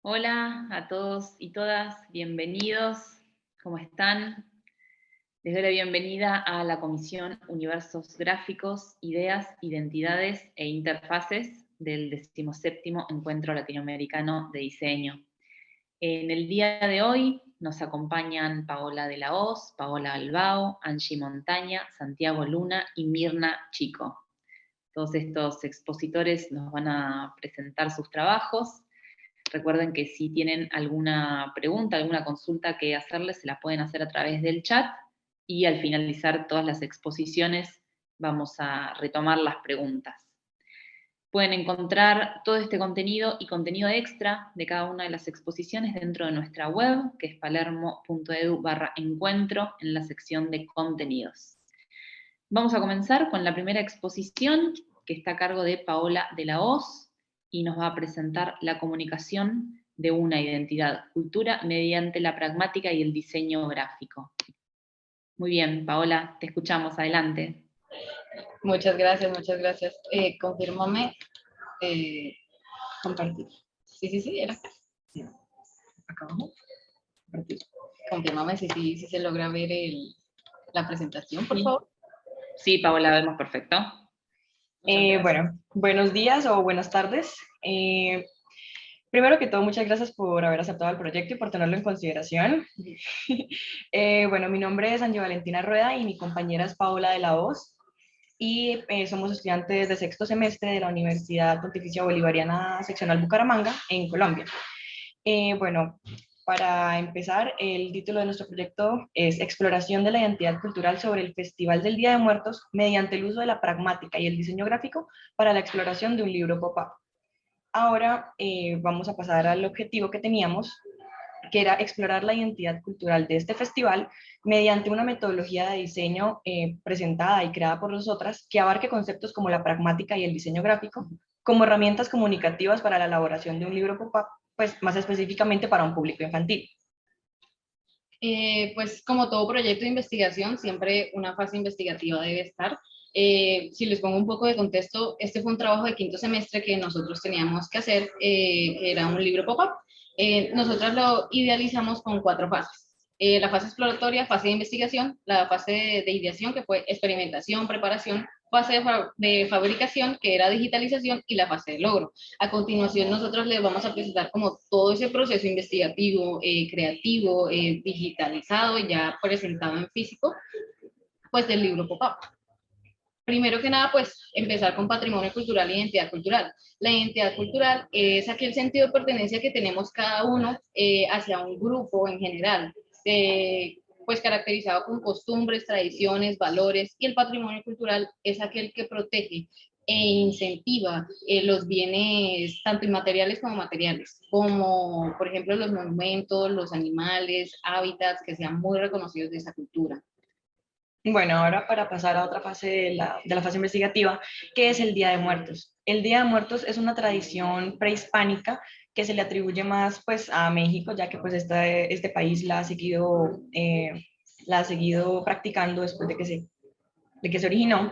Hola a todos y todas, bienvenidos. ¿Cómo están? Les doy la bienvenida a la Comisión Universos Gráficos, Ideas, Identidades e Interfaces del 17º Encuentro Latinoamericano de Diseño. En el día de hoy nos acompañan Paola de la Hoz, Paola Albao, Angie Montaña, Santiago Luna y Mirna Chico. Todos estos expositores nos van a presentar sus trabajos. Recuerden que si tienen alguna pregunta, alguna consulta que hacerles, se la pueden hacer a través del chat y al finalizar todas las exposiciones vamos a retomar las preguntas. Pueden encontrar todo este contenido y contenido extra de cada una de las exposiciones dentro de nuestra web, que es palermo.edu/encuentro, en la sección de contenidos. Vamos a comenzar con la primera exposición, que está a cargo de Paola de la Hoz, y nos va a presentar la comunicación de una identidad, cultura, mediante la pragmática y el diseño gráfico. Muy bien, Paola, te escuchamos, adelante. Muchas gracias, muchas gracias. Confírmame, compartir. Sí, era. Acá abajo. Compartir. Confírmame si se logra ver la presentación, por favor. Sí, Paola, vemos perfecto. Bueno, buenos días o buenas tardes. Primero que todo, muchas gracias por haber aceptado el proyecto y por tenerlo en consideración. Bueno, mi nombre es Angie Valentina Rueda y mi compañera es Paola de la Hoz. Y somos estudiantes de sexto semestre de la Universidad Pontificia Bolivariana Seccional Bucaramanga, en Colombia. Bueno, para empezar, el título de nuestro proyecto es Exploración de la identidad cultural sobre el Festival del Día de Muertos mediante el uso de la pragmática y el diseño gráfico para la exploración de un libro pop-up. Ahora vamos a pasar al objetivo que teníamos, que era explorar la identidad cultural de este festival mediante una metodología de diseño presentada y creada por nosotras que abarque conceptos como la pragmática y el diseño gráfico como herramientas comunicativas para la elaboración de un libro pop-up, pues más específicamente para un público infantil. Pues como todo proyecto de investigación, siempre una fase investigativa debe estar. Si les pongo un poco de contexto, este fue un trabajo de quinto semestre que nosotros teníamos que hacer, que era un libro pop-up. Nosotros lo idealizamos con 4 fases. La fase exploratoria, fase de investigación, la fase de ideación, que fue experimentación, preparación, fase de fabricación, que era digitalización, y la fase de logro. A continuación, nosotros les vamos a presentar como todo ese proceso investigativo, creativo, digitalizado, ya presentado en físico, pues del libro pop-up. Primero que nada, pues empezar con patrimonio cultural e identidad cultural. La identidad cultural es aquel sentido de pertenencia que tenemos cada uno hacia un grupo en general, pues caracterizado con costumbres, tradiciones, valores, y el patrimonio cultural es aquel que protege e incentiva los bienes tanto inmateriales como materiales, como por ejemplo los monumentos, los animales, hábitats que sean muy reconocidos de esa cultura. Bueno, ahora para pasar a otra fase de la fase investigativa, que es el Día de Muertos. El Día de Muertos es una tradición prehispánica que se le atribuye más pues a México, ya que pues este país la ha seguido practicando después de que se originó.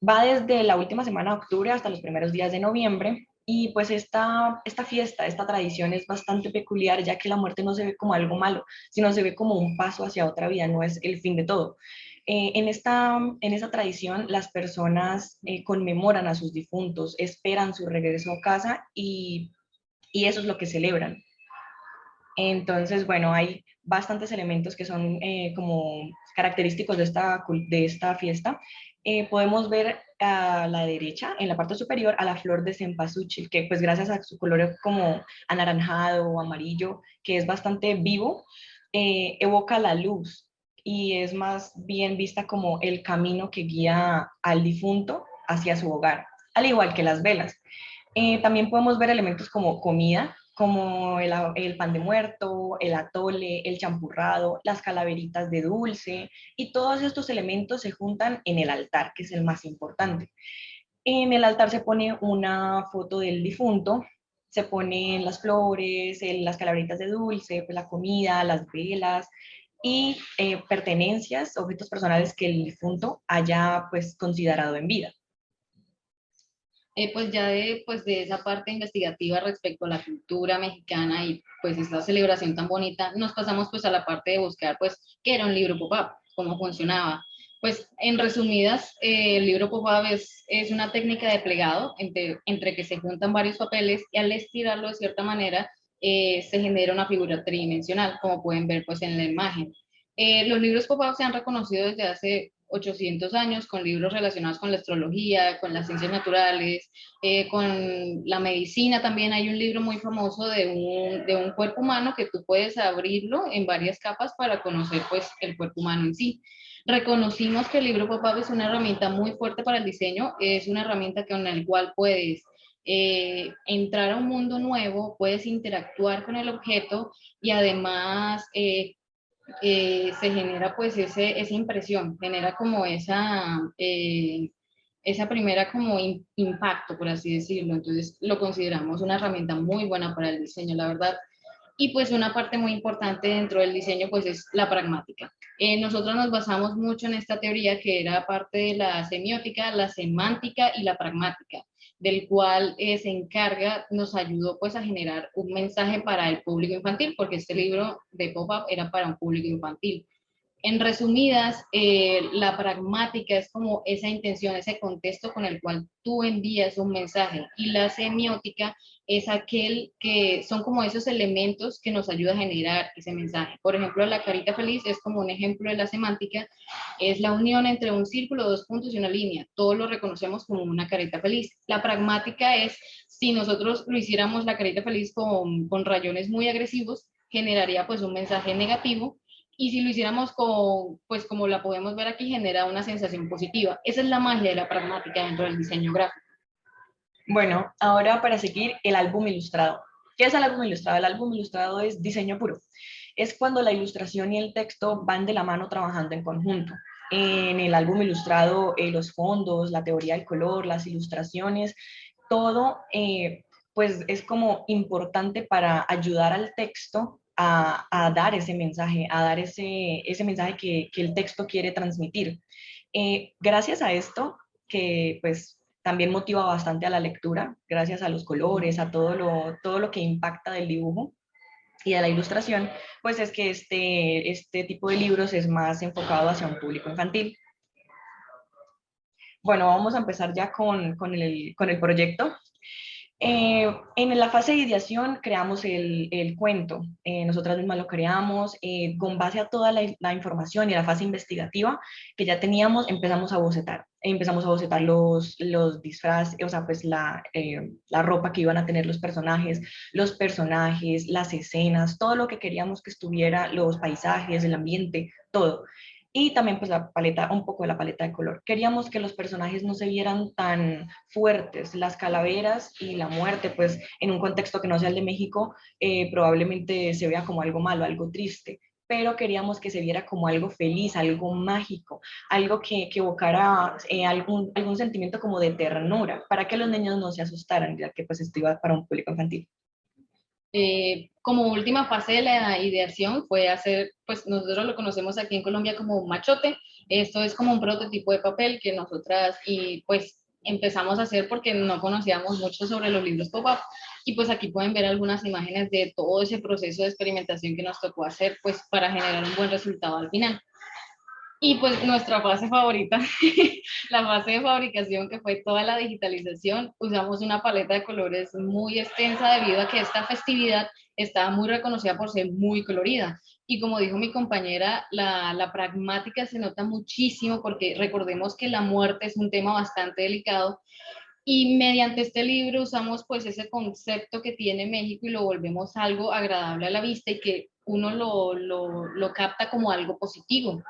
Va desde la última semana de octubre hasta los primeros días de noviembre. Y pues esta fiesta, esta tradición es bastante peculiar, ya que la muerte no se ve como algo malo, sino se ve como un paso hacia otra vida, no es el fin de todo. En esta tradición, las personas conmemoran a sus difuntos, esperan su regreso a casa y eso es lo que celebran. Entonces, bueno, hay bastantes elementos que son como característicos de esta fiesta. Podemos ver a la derecha, en la parte superior, a la flor de cempasúchil, que pues gracias a su color como anaranjado o amarillo, que es bastante vivo, evoca la luz y es más bien vista como el camino que guía al difunto hacia su hogar, al igual que las velas. También podemos ver elementos como comida, como el pan de muerto, el atole, el champurrado, las calaveritas de dulce, y todos estos elementos se juntan en el altar, que es el más importante. En el altar se pone una foto del difunto, se ponen las flores, las calaveritas de dulce, pues la comida, las velas y pertenencias, objetos personales que el difunto haya pues considerado en vida. Pues ya de esa parte investigativa respecto a la cultura mexicana y pues esta celebración tan bonita, nos pasamos pues a la parte de buscar pues qué era un libro pop-up, cómo funcionaba. Pues en resumidas, el libro pop-up es una técnica de plegado entre que se juntan varios papeles y al estirarlo de cierta manera se genera una figura tridimensional, como pueden ver pues en la imagen. Los libros pop-up se han reconocido desde hace 800 años con libros relacionados con la astrología, con las ciencias naturales, con la medicina también. Hay un libro muy famoso de un cuerpo humano que tú puedes abrirlo en varias capas para conocer pues el cuerpo humano en sí. Reconocimos que el libro pop-up es una herramienta muy fuerte para el diseño, es una herramienta con la cual puedes entrar a un mundo nuevo, puedes interactuar con el objeto y además se genera pues esa impresión, genera como esa primera como impacto, por así decirlo. Entonces lo consideramos una herramienta muy buena para el diseño, la verdad. Y pues una parte muy importante dentro del diseño pues es la pragmática. Nosotros nos basamos mucho en esta teoría que era parte de la semiótica, la semántica y la pragmática, del cual se encarga, nos ayudó pues a generar un mensaje para el público infantil, porque este libro de pop-up era para un público infantil. En resumidas, la pragmática es como esa intención, ese contexto con el cual tú envías un mensaje, y la semiótica es aquel que son como esos elementos que nos ayuda a generar ese mensaje. Por ejemplo, la carita feliz es como un ejemplo de la semántica, es la unión entre un círculo, dos puntos y una línea. Todos lo reconocemos como una carita feliz. La pragmática es, si nosotros lo hiciéramos la carita feliz con rayones muy agresivos, generaría pues un mensaje negativo, y si lo hiciéramos con, pues como la podemos ver aquí, genera una sensación positiva. Esa es la magia de la pragmática dentro del diseño gráfico. Bueno, ahora para seguir, el álbum ilustrado. ¿Qué es el álbum ilustrado? El álbum ilustrado es diseño puro. Es cuando la ilustración y el texto van de la mano trabajando en conjunto. En el álbum ilustrado, los fondos, la teoría del color, las ilustraciones, todo pues es como importante para ayudar al texto a dar ese mensaje, a dar ese mensaje que el texto quiere transmitir. Gracias a esto, que pues también motiva bastante a la lectura, gracias a los colores, a todo lo que impacta del dibujo y de la ilustración, pues es que este tipo de libros es más enfocado hacia un público infantil. Bueno, vamos a empezar ya con el proyecto. En la fase de ideación creamos el cuento, nosotras mismas lo creamos, con base a toda la información y la fase investigativa que ya teníamos, empezamos a bocetar los disfraces, o sea, pues la ropa que iban a tener los personajes, las escenas, todo lo que queríamos que estuviera, los paisajes, el ambiente, todo. Y también pues la paleta, un poco de la paleta de color. Queríamos que los personajes no se vieran tan fuertes, las calaveras y la muerte, pues en un contexto que no sea el de México, probablemente se vea como algo malo, algo triste, pero queríamos que se viera como algo feliz, algo mágico, algo que evocara algún sentimiento como de ternura, para que los niños no se asustaran, ya que pues esto iba para un público infantil. Como última fase de la ideación fue hacer, pues nosotros lo conocemos aquí en Colombia como un machote. Esto es como un prototipo de papel que nosotras y pues empezamos a hacer porque no conocíamos mucho sobre los libros pop-up, y pues aquí pueden ver algunas imágenes de todo ese proceso de experimentación que nos tocó hacer pues para generar un buen resultado al final. Y pues nuestra fase favorita, la fase de fabricación, que fue toda la digitalización, usamos una paleta de colores muy extensa debido a que esta festividad estaba muy reconocida por ser muy colorida. Y como dijo mi compañera, la pragmática se nota muchísimo porque recordemos que la muerte es un tema bastante delicado, y mediante este libro usamos pues ese concepto que tiene México y lo volvemos algo agradable a la vista y que uno lo capta como algo positivo.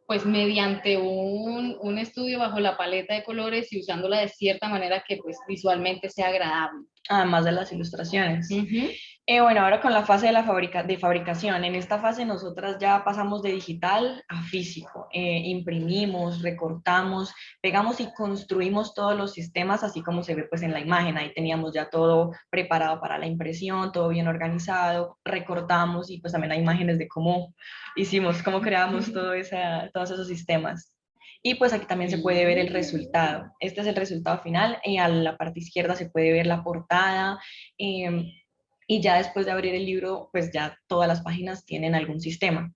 Pues mediante un estudio bajo la paleta de colores y usándola de cierta manera que pues visualmente sea agradable. Además de las ilustraciones. Uh-huh. Bueno, ahora con la fase de de fabricación. En esta fase nosotras ya pasamos de digital a físico. Imprimimos, recortamos, pegamos y construimos todos los sistemas así como se ve pues en la imagen. Ahí teníamos ya todo preparado para la impresión, todo bien organizado, recortamos y pues también hay imágenes de cómo hicimos, cómo creamos todos esos sistemas. Y pues aquí también se puede ver el resultado. Este es el resultado final. A la parte izquierda se puede ver la portada. Y ya después de abrir el libro, pues ya todas las páginas tienen algún sistema.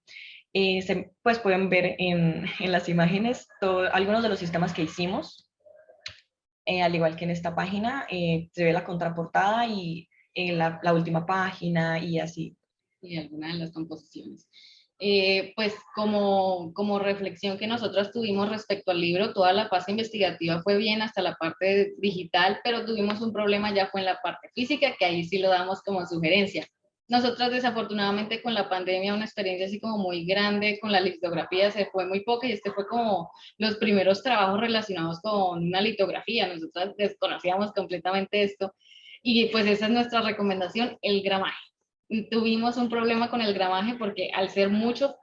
Pues pueden ver en las imágenes algunos de los sistemas que hicimos. Al igual que en esta página, se ve la contraportada y la última página y así. Y alguna de las composiciones. Pues como reflexión que nosotros tuvimos respecto al libro, toda la fase investigativa fue bien hasta la parte digital, pero tuvimos un problema ya fue en la parte física, que ahí sí lo damos como sugerencia. Nosotros desafortunadamente con la pandemia una experiencia así como muy grande con la litografía se fue muy poca y este fue como los primeros trabajos relacionados con una litografía. Nosotros desconocíamos completamente esto y pues esa es nuestra recomendación, el gramaje. Tuvimos un problema con el gramaje porque al ser muchos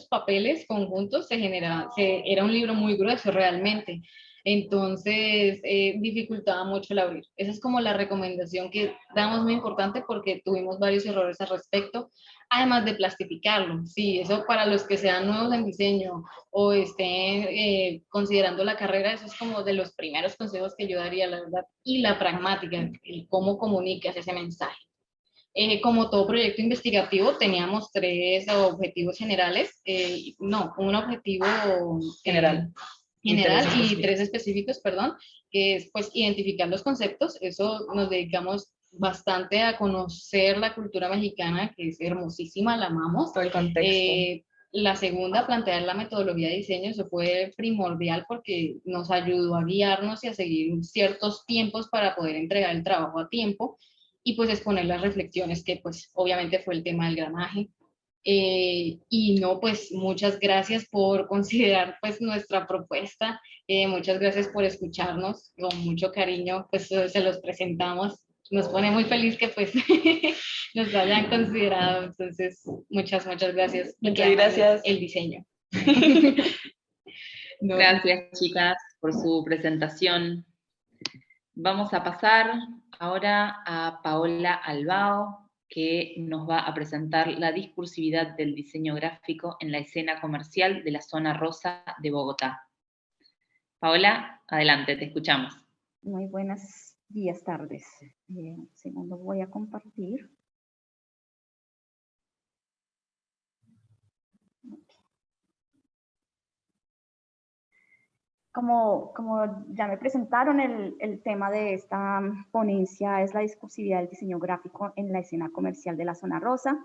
papeles conjuntos era un libro muy grueso realmente. Entonces, dificultaba mucho el abrir. Esa es como la recomendación que damos muy importante porque tuvimos varios errores al respecto, además de plastificarlo. Sí, eso para los que sean nuevos en diseño o estén considerando la carrera, eso es como de los primeros consejos que yo daría, la verdad. Y la pragmática, el cómo comunicas ese mensaje. Como todo proyecto investigativo, teníamos tres objetivos generales, un objetivo General. general y tres específicos, perdón, que es pues identificar los conceptos. Eso nos dedicamos bastante a conocer la cultura mexicana, que es hermosísima, la amamos. Todo el contexto. La segunda, plantear la metodología de diseño, eso fue primordial porque nos ayudó a guiarnos y a seguir ciertos tiempos para poder entregar el trabajo a tiempo y pues exponer las reflexiones, que pues obviamente fue el tema del gramaje. Y no, pues muchas gracias por considerar pues nuestra propuesta, muchas gracias por escucharnos, con mucho cariño pues se los presentamos, nos pone muy feliz que pues nos hayan considerado, entonces muchas gracias. Muchas gracias. El diseño. No. Gracias chicas por su presentación. Vamos a pasar ahora a Paola Albao, que nos va a presentar la discursividad del diseño gráfico en la escena comercial de la zona rosa de Bogotá. Paola, adelante, te escuchamos. Muy buenos días, tardes. Segundo voy a compartir. Como ya me presentaron, el tema de esta ponencia es la discursividad del diseño gráfico en la escena comercial de la zona rosa.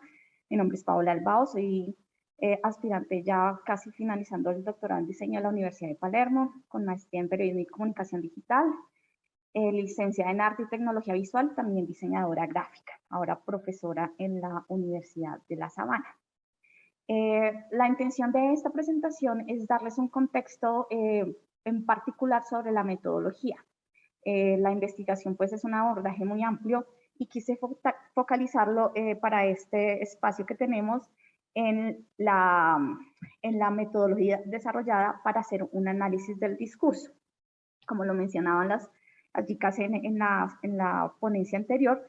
Mi nombre es Paola Albao, soy aspirante ya casi finalizando el doctorado en diseño en la Universidad de Palermo, con maestría en periodismo y comunicación digital, licenciada en arte y tecnología visual, también diseñadora gráfica, ahora profesora en la Universidad de La Sabana. La intención de esta presentación es darles un contexto en particular sobre la metodología. La investigación pues es un abordaje muy amplio y quise focalizarlo para este espacio que tenemos en la metodología desarrollada para hacer un análisis del discurso. Como lo mencionaban las chicas en la ponencia anterior,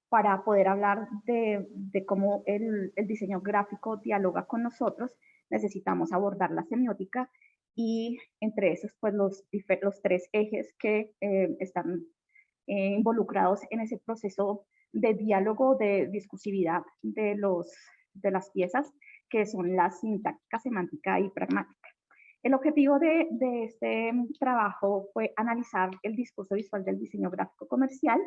para poder hablar de cómo el diseño gráfico dialoga con nosotros, necesitamos abordar la semiótica y entre esos pues los tres ejes que están involucrados en ese proceso de diálogo, de discursividad de las piezas, que son la sintáctica, semántica y pragmática. El objetivo de este trabajo fue analizar el discurso visual del diseño gráfico comercial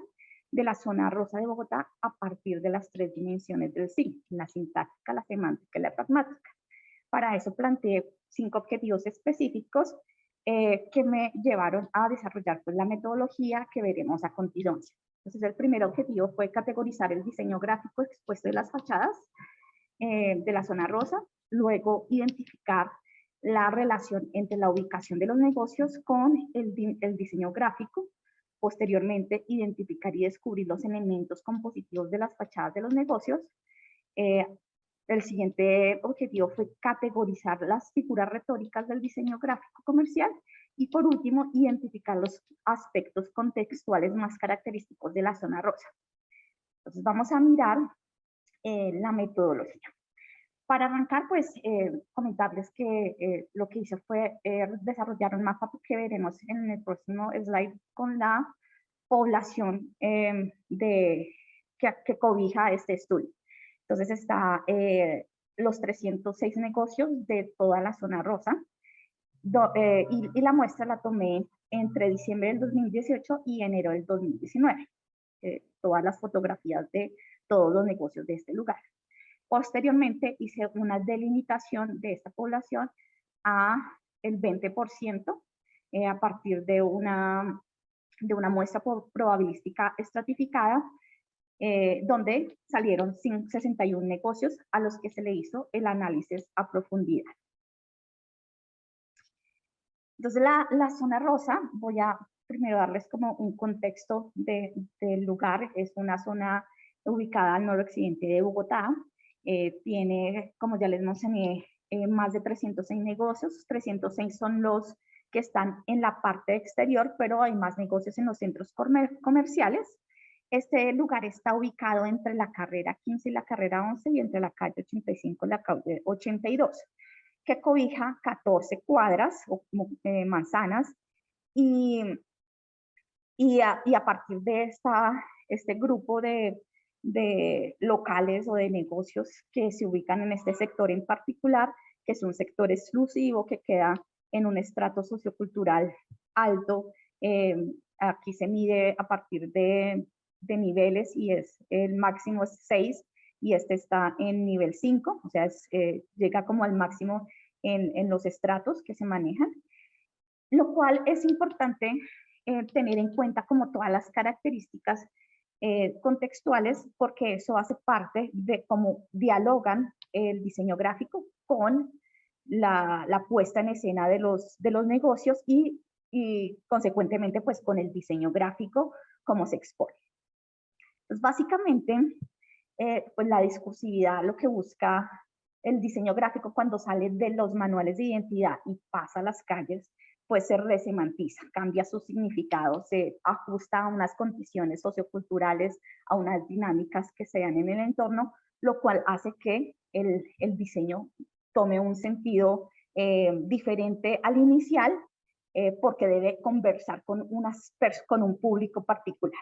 de la zona rosa de Bogotá a partir de las tres dimensiones del signo, la sintáctica, la semántica y la pragmática. Para eso planteé 5 objetivos específicos que me llevaron a desarrollar pues, la metodología que veremos a continuación. Entonces, el primer objetivo fue categorizar el diseño gráfico expuesto de las fachadas de la zona rosa, luego identificar la relación entre la ubicación de los negocios con el diseño gráfico, posteriormente identificar y descubrir los elementos compositivos de las fachadas de los negocios. El siguiente objetivo fue categorizar las figuras retóricas del diseño gráfico comercial y por último identificar los aspectos contextuales más característicos de la zona rosa. Entonces vamos a mirar la metodología. Para arrancar, pues comentarles que lo que hice fue desarrollar un mapa que veremos en el próximo slide con la población que cobija este estudio. Entonces está los 306 negocios de toda la zona rosa, y la muestra la tomé entre diciembre del 2018 y enero del 2019. Todas las fotografías de todos los negocios de este lugar. Posteriormente hice una delimitación de esta población a el 20% a partir de una muestra probabilística estratificada, donde salieron 61 negocios a los que se le hizo el análisis a profundidad. Entonces la zona rosa, voy a primero darles como un contexto del lugar. Es una zona ubicada al noroccidente de Bogotá. Tiene, como ya les mencioné, más de 306 negocios. 306 son los que están en la parte exterior, pero hay más negocios en los centros comerciales. Este lugar está ubicado entre la carrera 15 y la carrera 11 y entre la calle 85 y la calle 82, que cobija 14 cuadras o manzanas, y a partir de este grupo de locales o de negocios que se ubican en este sector en particular, que es un sector exclusivo que queda en un estrato sociocultural alto. Aquí se mide a partir de niveles y el máximo es 6 y este está en nivel 5, o sea, llega como al máximo en los estratos que se manejan, lo cual es importante tener en cuenta como todas las características contextuales, porque eso hace parte de cómo dialogan el diseño gráfico con la puesta en escena de los negocios y consecuentemente pues con el diseño gráfico, cómo se expone. Entonces básicamente pues la discursividad lo que busca el diseño gráfico cuando sale de los manuales de identidad y pasa a las calles, pues se resemantiza, cambia su significado, se ajusta a unas condiciones socioculturales, a unas dinámicas que se dan en el entorno, lo cual hace que el diseño tome un sentido diferente al inicial, porque debe conversar con un público particular.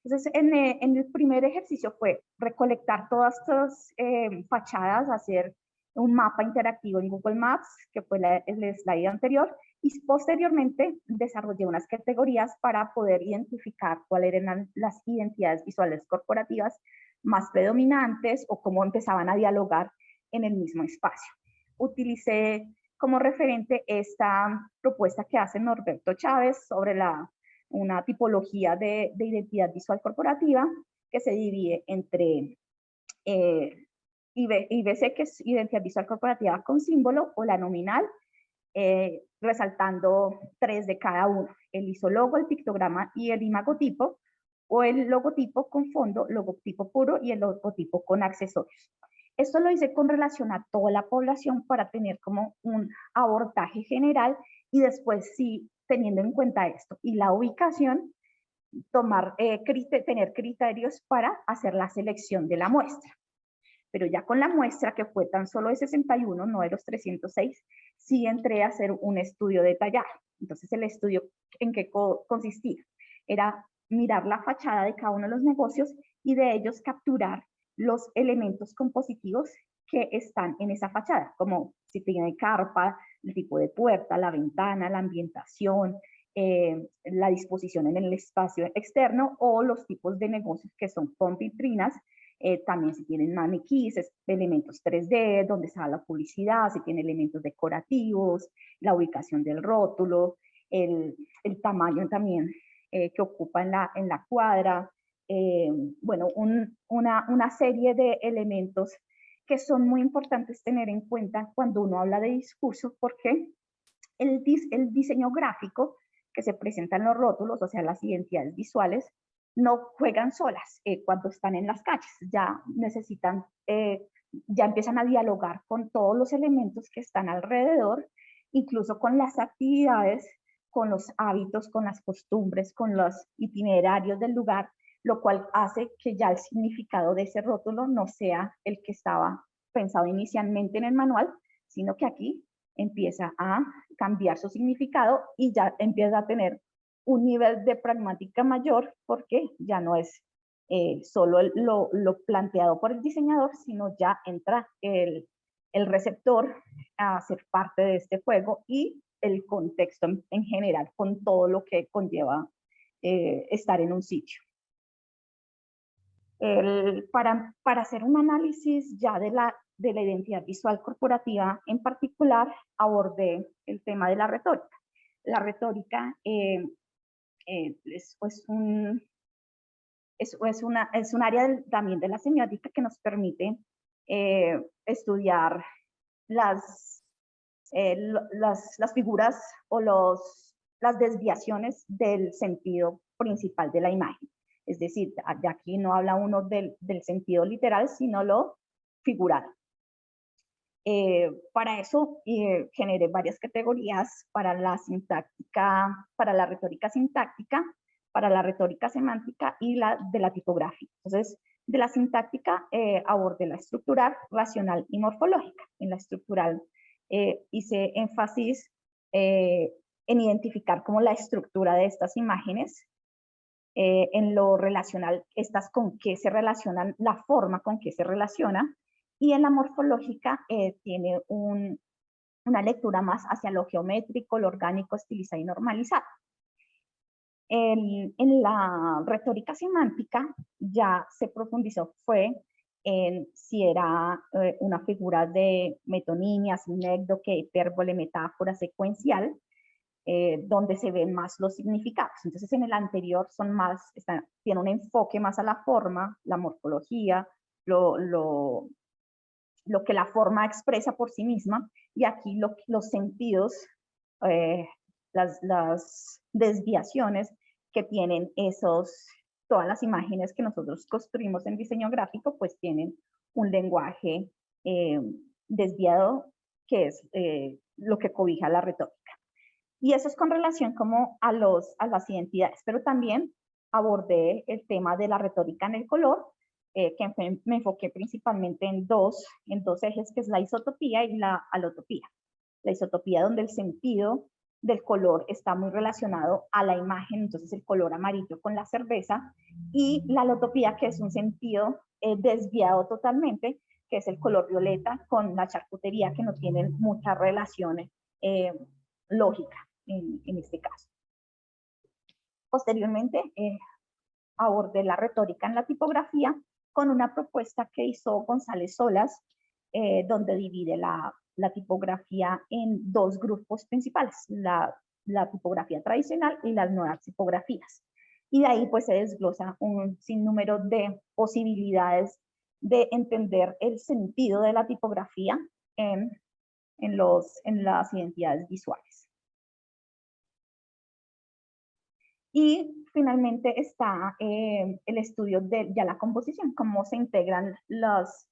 Entonces, en el primer ejercicio fue recolectar todas estas fachadas, hacer un mapa interactivo en Google Maps, que fue el slide anterior, y posteriormente desarrollé unas categorías para poder identificar cuáles eran las identidades visuales corporativas más predominantes o cómo empezaban a dialogar en el mismo espacio. Utilicé como referente esta propuesta que hace Norberto Chávez sobre una tipología de identidad visual corporativa que se divide entre IVC, que es identidad visual corporativa con símbolo, o la nominal, resaltando 3 de cada uno: el isólogo, el pictograma y el imagotipo, o el logotipo con fondo, logotipo puro, y el logotipo con accesorios. Esto lo hice con relación a toda la población para tener como un abordaje general, y después, sí, teniendo en cuenta esto y la ubicación, tener criterios para hacer la selección de la muestra. Pero ya con la muestra, que fue tan solo de 61, no de los 306, sí entré a hacer un estudio detallado. Entonces, el estudio, ¿en qué consistía? Era mirar la fachada de cada uno de los negocios y de ellos capturar los elementos compositivos que están en esa fachada, como si tiene carpa, el tipo de puerta, la ventana, la ambientación, la disposición en el espacio externo, o los tipos de negocios que son con vitrinas. También si tienen maniquíes, elementos 3D, donde se da la publicidad, si tiene elementos decorativos, la ubicación del rótulo, el tamaño también que ocupa en la cuadra. Bueno, una serie de elementos que son muy importantes tener en cuenta cuando uno habla de discurso, porque el diseño gráfico que se presenta en los rótulos, o sea, las identidades visuales, no juegan solas cuando están en las calles, ya necesitan, ya empiezan a dialogar con todos los elementos que están alrededor, incluso con las actividades, con los hábitos, con las costumbres, con los itinerarios del lugar, lo cual hace que ya el significado de ese rótulo no sea el que estaba pensado inicialmente en el manual, sino que aquí empieza a cambiar su significado y ya empieza a tener un nivel de pragmática mayor, porque ya no es solo lo planteado por el diseñador, sino ya entra el receptor a ser parte de este juego y el contexto en general, con todo lo que conlleva estar en un sitio. Para hacer un análisis ya de la identidad visual corporativa en particular, abordé el tema de la retórica. La retórica es un área también de la semiótica que nos permite estudiar las figuras o las desviaciones del sentido principal de la imagen. Es decir, de aquí no habla uno del sentido literal, sino lo figural. Para eso generé varias categorías para la sintáctica, para la retórica sintáctica, para la retórica semántica y la de la tipografía. Entonces, de la sintáctica abordé la estructural, racional y morfológica. En la estructural hice énfasis en identificar como la estructura de estas imágenes. En lo relacional, estas con qué se relacionan, la forma con que se relaciona, y en la morfológica tiene una lectura más hacia lo geométrico, lo orgánico, estilizado y normalizado. En la retórica semántica ya se profundizó, fue en si era una figura de metonimia, sinécdoque, hipérbole, metáfora, secuencial, donde se ven más los significados. Entonces en el anterior son más, tiene un enfoque más a la forma, la morfología, lo que la forma expresa por sí misma, y aquí los sentidos, las desviaciones que tienen todas las imágenes que nosotros construimos en diseño gráfico, pues tienen un lenguaje desviado, que es lo que cobija la retórica. Y eso es con relación como a las identidades, pero también abordé el tema de la retórica en el color, que me enfoqué principalmente en dos ejes, que es la isotopía y la alotopía. La isotopía, donde el sentido del color está muy relacionado a la imagen, entonces el color amarillo con la cerveza, y la alotopía, que es un sentido desviado totalmente, que es el color violeta con la charcutería, que no tienen mucha relación lógica en este caso. Posteriormente, abordé la retórica en la tipografía con una propuesta que hizo González Solas, donde divide la tipografía en dos grupos principales, la tipografía tradicional y las nuevas tipografías. Y de ahí pues se desglosa un sinnúmero de posibilidades de entender el sentido de la tipografía en las identidades visuales. Y finalmente está el estudio de ya la composición, cómo se integran los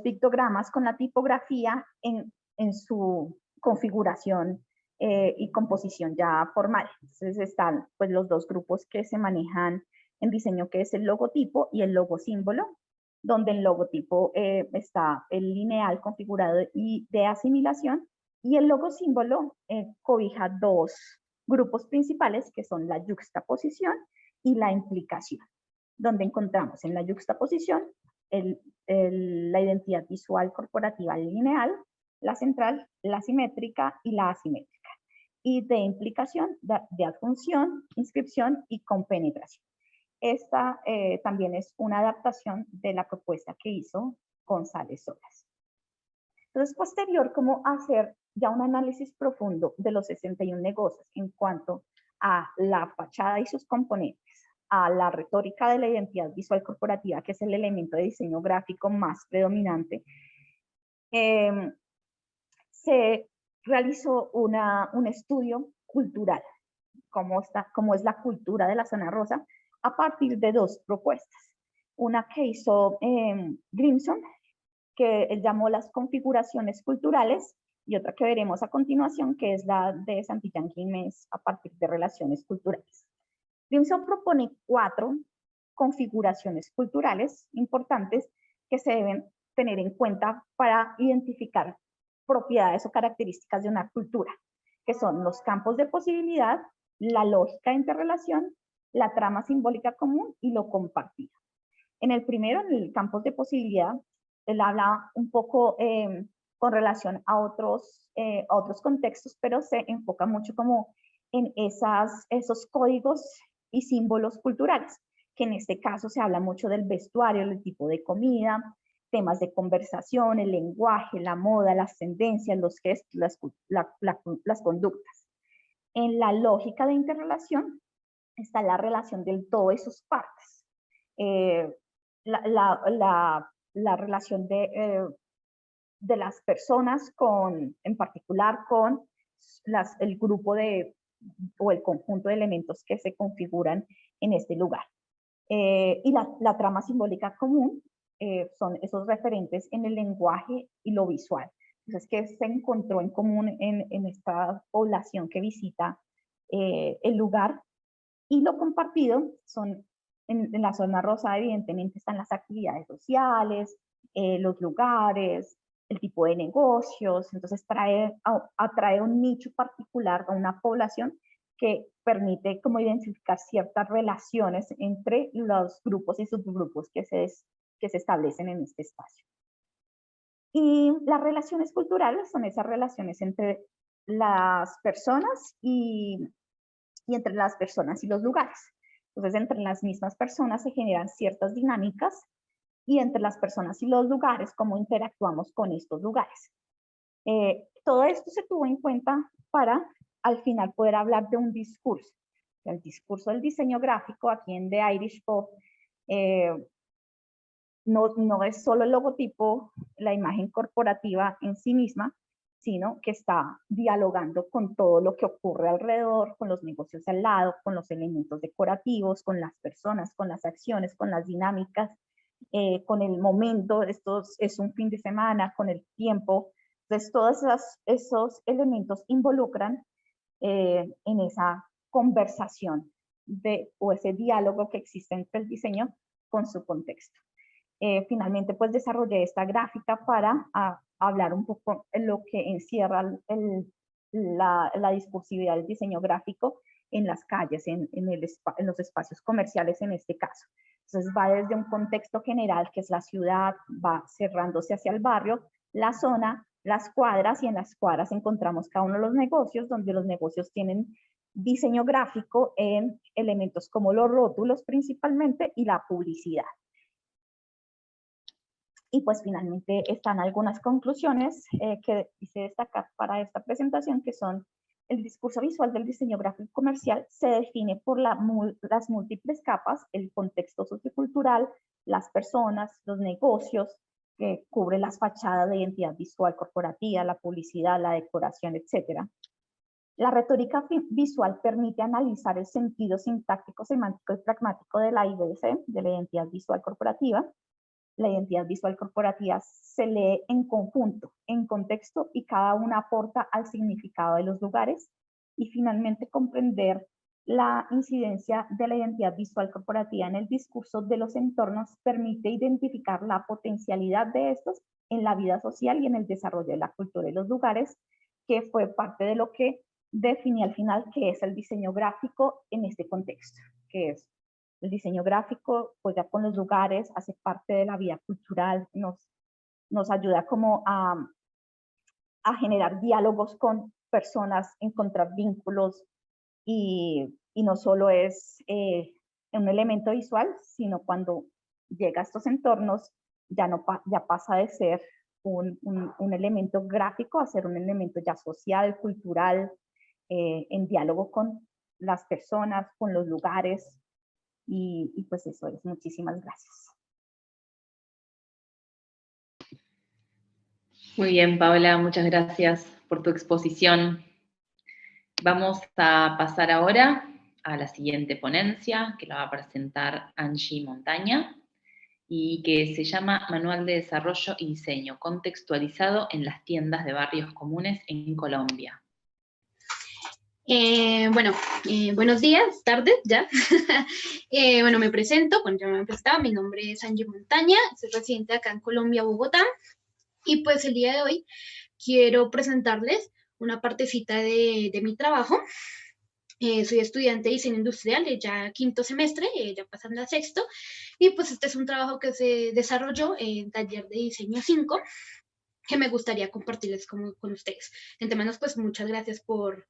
pictogramas con la tipografía en su configuración y composición ya formal. Entonces están pues los dos grupos que se manejan en diseño, que es el logotipo y el logosímbolo, donde el logotipo está el lineal configurado y de asimilación, y el logosímbolo cobija dos grupos principales, que son la yuxtaposición y la implicación, donde encontramos en la yuxtaposición la identidad visual corporativa lineal, la central, la simétrica y la asimétrica, y de implicación, de adjunción, inscripción y compenetración. Esta también es una adaptación de la propuesta que hizo González Solas. Entonces, posterior, cómo hacer ya un análisis profundo de los 61 negocios en cuanto a la fachada y sus componentes, a la retórica de la identidad visual corporativa, que es el elemento de diseño gráfico más predominante. Se realizó un estudio cultural, cómo es la cultura de la zona rosa, a partir de dos propuestas. Una que hizo Grimson, que él llamó las configuraciones culturales, y otra que veremos a continuación, que es la de Santillán Giménez, a partir de relaciones culturales. Grimson propone 4 configuraciones culturales importantes que se deben tener en cuenta para identificar propiedades o características de una cultura, que son los campos de posibilidad, la lógica de interrelación, la trama simbólica común y lo compartido. En el primero, en el campos de posibilidad, él habla un poco con relación a otros contextos, pero se enfoca mucho como en esos códigos y símbolos culturales, que en este caso se habla mucho del vestuario, el tipo de comida, temas de conversación, el lenguaje, la moda, las tendencias, los gestos, las conductas. En la lógica de interrelación está la relación del todo y sus partes. La relación de las personas en particular con el grupo o el conjunto de elementos que se configuran en este lugar. Y la trama simbólica común son esos referentes en el lenguaje y lo visual. Entonces, ¿qué se encontró en común en esta población que visita el lugar? Y lo compartido son, en la zona rosa evidentemente están las actividades sociales, los lugares, el tipo de negocios. Entonces atrae un nicho particular a una población que permite como identificar ciertas relaciones entre los grupos y subgrupos que se establecen en este espacio. Y las relaciones culturales son esas relaciones entre las personas y entre las personas y los lugares. Entonces, entre las mismas personas se generan ciertas dinámicas y entre las personas y los lugares, cómo interactuamos con estos lugares. Todo esto se tuvo en cuenta para, al final, poder hablar de un discurso. El discurso del diseño gráfico aquí en The Irish Pub no es solo el logotipo, la imagen corporativa en sí misma, sino que está dialogando con todo lo que ocurre alrededor, con los negocios al lado, con los elementos decorativos, con las personas, con las acciones, con las dinámicas, con el momento. Esto es un fin de semana, con el tiempo. Entonces, todos esos elementos involucran en esa conversación o ese diálogo que existe entre el diseño con su contexto. Finalmente, pues desarrollé esta gráfica para hablar un poco en lo que encierra la discursividad del diseño gráfico en las calles, en los espacios comerciales en este caso. Entonces va desde un contexto general que es la ciudad, va cerrándose hacia el barrio, la zona, las cuadras, y en las cuadras encontramos cada uno de los negocios, donde los negocios tienen diseño gráfico en elementos como los rótulos principalmente y la publicidad. Y pues finalmente están algunas conclusiones que quise destacar para esta presentación, que son: el discurso visual del diseño gráfico comercial se define por las múltiples capas, el contexto sociocultural, las personas, los negocios, que cubre las fachadas de identidad visual corporativa, la publicidad, la decoración, etc. La retórica visual permite analizar el sentido sintáctico, semántico y pragmático de la IVC, de la identidad visual corporativa. La identidad visual corporativa se lee en conjunto, en contexto, y cada una aporta al significado de los lugares. Y finalmente, comprender la incidencia de la identidad visual corporativa en el discurso de los entornos permite identificar la potencialidad de estos en la vida social y en el desarrollo de la cultura de los lugares, que fue parte de lo que definí al final que es el diseño gráfico en este contexto, que es: el diseño gráfico juega con los lugares, hace parte de la vida cultural, nos ayuda como a generar diálogos con personas, encontrar vínculos, y no solo es un elemento visual, sino cuando llega a estos entornos ya pasa de ser un elemento gráfico a ser un elemento ya social, cultural, en diálogo con las personas, con los lugares. Y pues eso es. Muchísimas gracias. Muy bien, Paola, muchas gracias por tu exposición. Vamos a pasar ahora a la siguiente ponencia, que la va a presentar Angie Montaña, y que se llama Manual de Desarrollo y Diseño, contextualizado en las tiendas de barrios comunes en Colombia. Buenos días, tardes ya. Bueno, me presento, ya me presentaba, mi nombre es Angie Montaña, soy residente acá en Colombia, Bogotá, y pues el día de hoy quiero presentarles una partecita de mi trabajo. Soy estudiante de diseño industrial, ya quinto semestre, ya pasando a sexto, y pues este es un trabajo que se desarrolló en taller de diseño 5, que me gustaría compartirles con ustedes. De antemano, pues muchas gracias por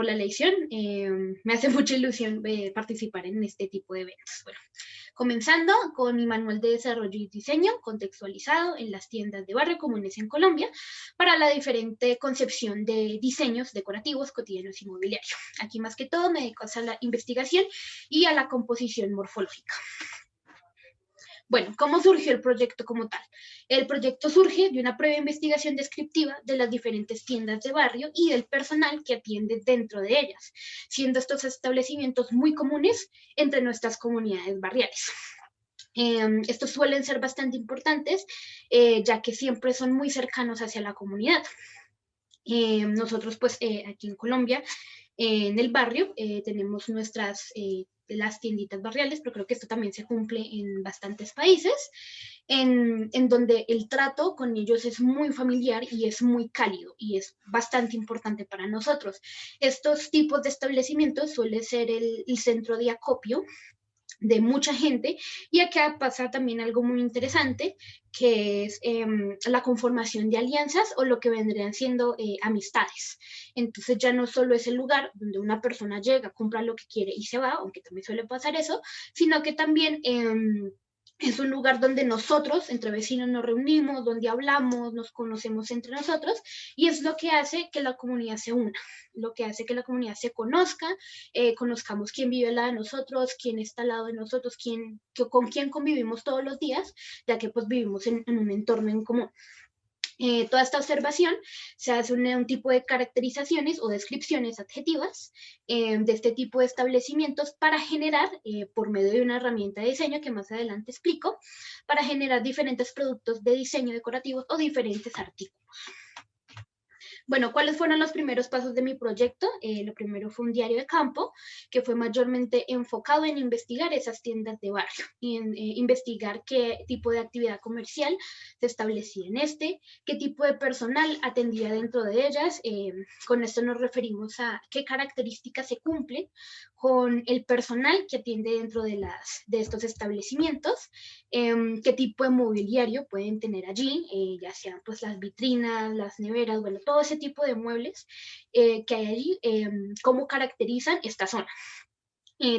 la elección. Me hace mucha ilusión participar en este tipo de eventos. Bueno, comenzando con mi manual de desarrollo y diseño contextualizado en las tiendas de barrio comunes en Colombia para la diferente concepción de diseños decorativos, cotidianos y mobiliario. Aquí más que todo me dedico a la investigación y a la composición morfológica. Bueno, ¿cómo surgió el proyecto como tal? El proyecto surge de una previa investigación descriptiva de las diferentes tiendas de barrio y del personal que atiende dentro de ellas, siendo estos establecimientos muy comunes entre nuestras comunidades barriales. Estos suelen ser bastante importantes, ya que siempre son muy cercanos hacia la comunidad. Nosotros, pues, aquí en Colombia, en el barrio, tenemos las tienditas barriales, pero creo que esto también se cumple en bastantes países, en donde el trato con ellos es muy familiar y es muy cálido y es bastante importante para nosotros. Estos tipos de establecimientos suele ser el centro de acopio de mucha gente, y acá pasa también algo muy interesante, que es la conformación de alianzas o lo que vendrían siendo amistades. Entonces ya no solo es el lugar donde una persona llega, compra lo que quiere y se va, aunque también suele pasar eso, sino que también es un lugar donde nosotros, entre vecinos, nos reunimos, donde hablamos, nos conocemos entre nosotros, y es lo que hace que la comunidad se una, lo que hace que la comunidad se conozca, conozcamos quién vive al lado de nosotros, quién está al lado de nosotros, con quién convivimos todos los días, ya que pues vivimos en un entorno en común. Toda esta observación se hace un tipo de caracterizaciones o descripciones adjetivas de este tipo de establecimientos para generar, por medio de una herramienta de diseño que más adelante explico, para generar diferentes productos de diseño decorativos o diferentes artículos. Bueno, ¿cuáles fueron los primeros pasos de mi proyecto? Lo primero fue un diario de campo, que fue mayormente enfocado en investigar esas tiendas de barrio y en investigar qué tipo de actividad comercial se establecía en qué tipo de personal atendía dentro de ellas. Con esto nos referimos a qué características se cumplen con el personal que atiende dentro de estos establecimientos, qué tipo de mobiliario pueden tener allí, ya sean pues las vitrinas, las neveras, bueno, todo ese tipo de muebles que hay allí, cómo caracterizan esta zona.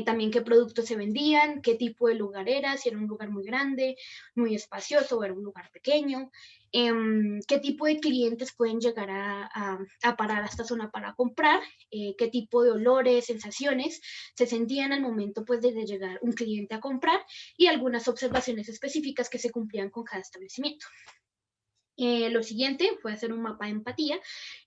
También qué productos se vendían, qué tipo de lugar era, si era un lugar muy grande, muy espacioso o era un lugar pequeño, qué tipo de clientes pueden llegar a parar a esta zona para comprar, qué tipo de olores, sensaciones se sentían al momento pues, de llegar un cliente a comprar, y algunas observaciones específicas que se cumplían con cada establecimiento. Lo siguiente fue hacer un mapa de empatía.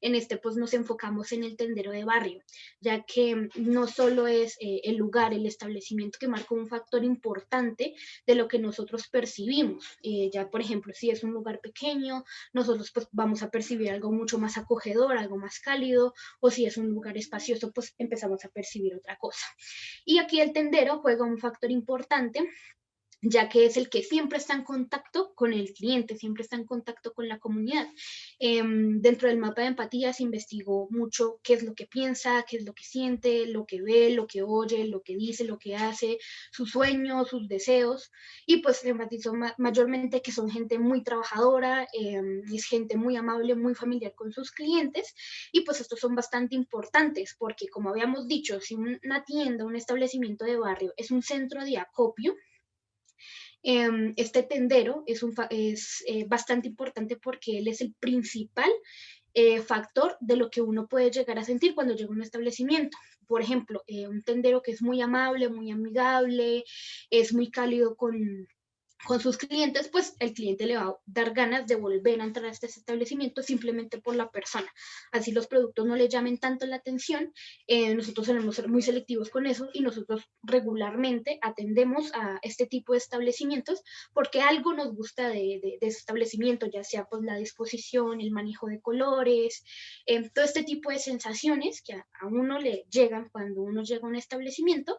En pues nos enfocamos en el tendero de barrio, ya que no solo es el lugar, el establecimiento que marca un factor importante de lo que nosotros percibimos. Ya, por ejemplo, si es un lugar pequeño, nosotros pues vamos a percibir algo mucho más acogedor, algo más cálido, o si es un lugar espacioso, pues empezamos a percibir otra cosa. Y aquí el tendero juega un factor importante, ya que es el que siempre está en contacto con el cliente, siempre está en contacto con la comunidad. Dentro del mapa de empatía se investigó mucho qué es lo que piensa, qué es lo que siente, lo que ve, lo que oye, lo que dice, lo que hace, sus sueños, sus deseos, y pues se enfatizó mayormente que son gente muy trabajadora, es gente muy amable, muy familiar con sus clientes, y pues estos son bastante importantes porque, como habíamos dicho, si una tienda, un establecimiento de barrio es un centro de acopio, este tendero es bastante importante porque él es el principal factor de lo que uno puede llegar a sentir cuando llega a un establecimiento. Por ejemplo, un tendero que es muy amable, muy amigable, es muy cálido con con sus clientes, pues el cliente le va a dar ganas de volver a entrar a este establecimiento simplemente por la persona. Así los productos no le llamen tanto la atención, nosotros solemos ser muy selectivos con eso y nosotros regularmente atendemos a este tipo de establecimientos porque algo nos gusta de ese establecimiento, ya sea pues la disposición, el manejo de colores, todo este tipo de sensaciones que a uno le llegan cuando uno llega a un establecimiento,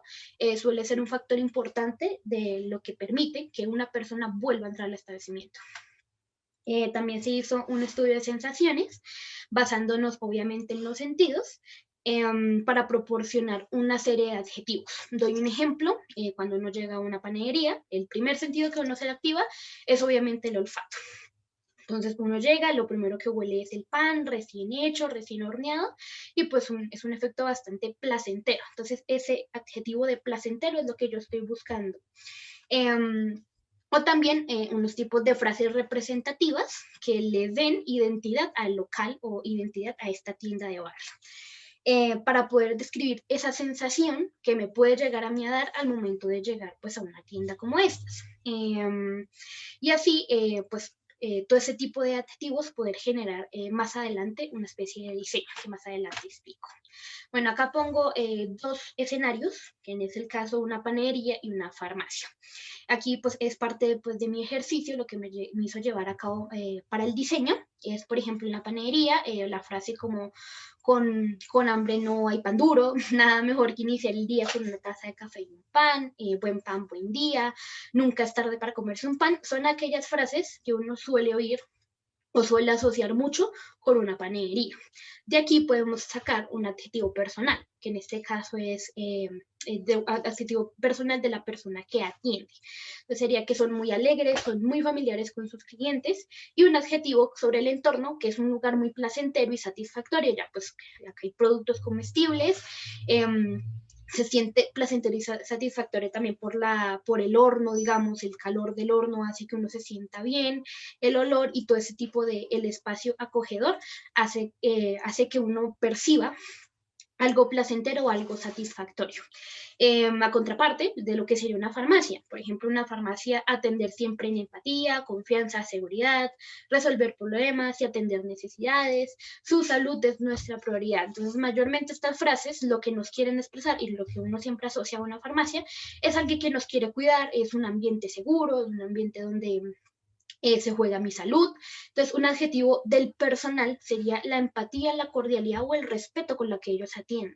suele ser un factor importante de lo que permite que una persona vuelva a entrar al establecimiento. También se hizo un estudio de sensaciones, basándonos obviamente en los sentidos, para proporcionar una serie de adjetivos. Doy un ejemplo, cuando uno llega a una panadería, el primer sentido que uno se le activa es obviamente el olfato. Entonces uno llega, lo primero que huele es el pan recién hecho, recién horneado, y pues es un efecto bastante placentero. Entonces ese adjetivo de placentero es lo que yo estoy buscando. O también unos tipos de frases representativas que le den identidad al local o identidad a esta tienda de barrio. Para poder describir esa sensación que me puede llegar a mí a dar al momento de llegar pues a una tienda como estas. Y así pues todo ese tipo de adjetivos poder generar más adelante una especie de diseño que más adelante explico. Bueno, acá pongo dos escenarios, que en el caso una panadería y una farmacia. Aquí pues es parte pues, de mi ejercicio, lo que me hizo llevar a cabo para el diseño. Es, por ejemplo, en la panadería, la frase como con hambre no hay pan duro, nada mejor que iniciar el día con una taza de café y un pan, buen pan, buen día, nunca es tarde para comerse un pan. Son aquellas frases que uno suele oír o suele asociar mucho con una panadería. De aquí podemos sacar un adjetivo personal, que en este caso es adjetivo personal de la persona que atiende. Entonces sería que son muy alegres, son muy familiares con sus clientes, y un adjetivo sobre el entorno, que es un lugar muy placentero y satisfactorio, ya pues acá hay productos comestibles, se siente placentero y satisfactorio también por el horno, digamos, el calor del horno hace que uno se sienta bien, el olor y todo ese tipo de, el espacio acogedor hace que uno perciba algo placentero o algo satisfactorio. A contraparte de lo que sería una farmacia. Por ejemplo, una farmacia, atender siempre en empatía, confianza, seguridad, resolver problemas y atender necesidades. Su salud es nuestra prioridad. Entonces, mayormente estas frases lo que nos quieren expresar y lo que uno siempre asocia a una farmacia es alguien que nos quiere cuidar, es un ambiente seguro, es un ambiente donde se juega mi salud. Entonces, un adjetivo del personal sería la empatía, la cordialidad o el respeto con lo que ellos atienden.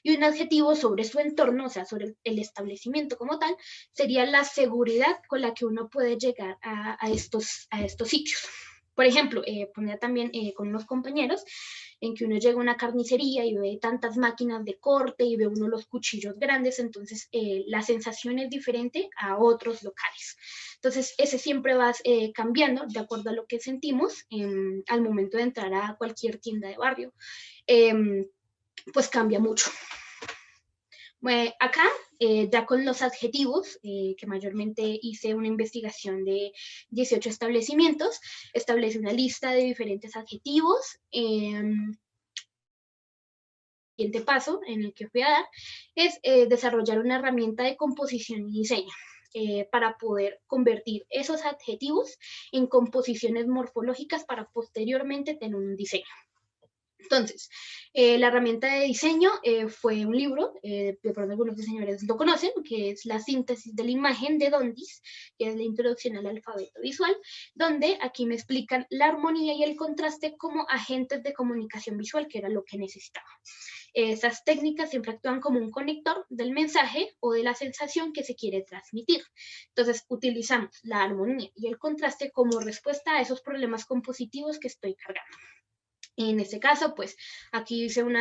Y un adjetivo sobre su entorno, o sea, sobre el establecimiento como tal, sería la seguridad con la que uno puede llegar a estos sitios. Por ejemplo, ponía también con unos compañeros en que uno llega a una carnicería y ve tantas máquinas de corte y ve uno los cuchillos grandes, entonces la sensación es diferente a otros locales. Entonces, ese siempre va cambiando de acuerdo a lo que sentimos al momento de entrar a cualquier tienda de barrio, pues cambia mucho. Acá, ya con los adjetivos, que mayormente hice una investigación de 18 establecimientos, establecí una lista de diferentes adjetivos. El siguiente paso en el que fui a dar es desarrollar una herramienta de composición y diseño. Para poder convertir esos adjetivos en composiciones morfológicas para posteriormente tener un diseño. Entonces, la herramienta de diseño fue un libro, de pronto algunos diseñadores lo conocen, que es La síntesis de la imagen de Dondis, que es la introducción al alfabeto visual, donde aquí me explican la armonía y el contraste como agentes de comunicación visual, que era lo que necesitaba. Esas técnicas siempre actúan como un conector del mensaje o de la sensación que se quiere transmitir. Entonces, utilizamos la armonía y el contraste como respuesta a esos problemas compositivos que estoy cargando. En este caso, pues, aquí hice un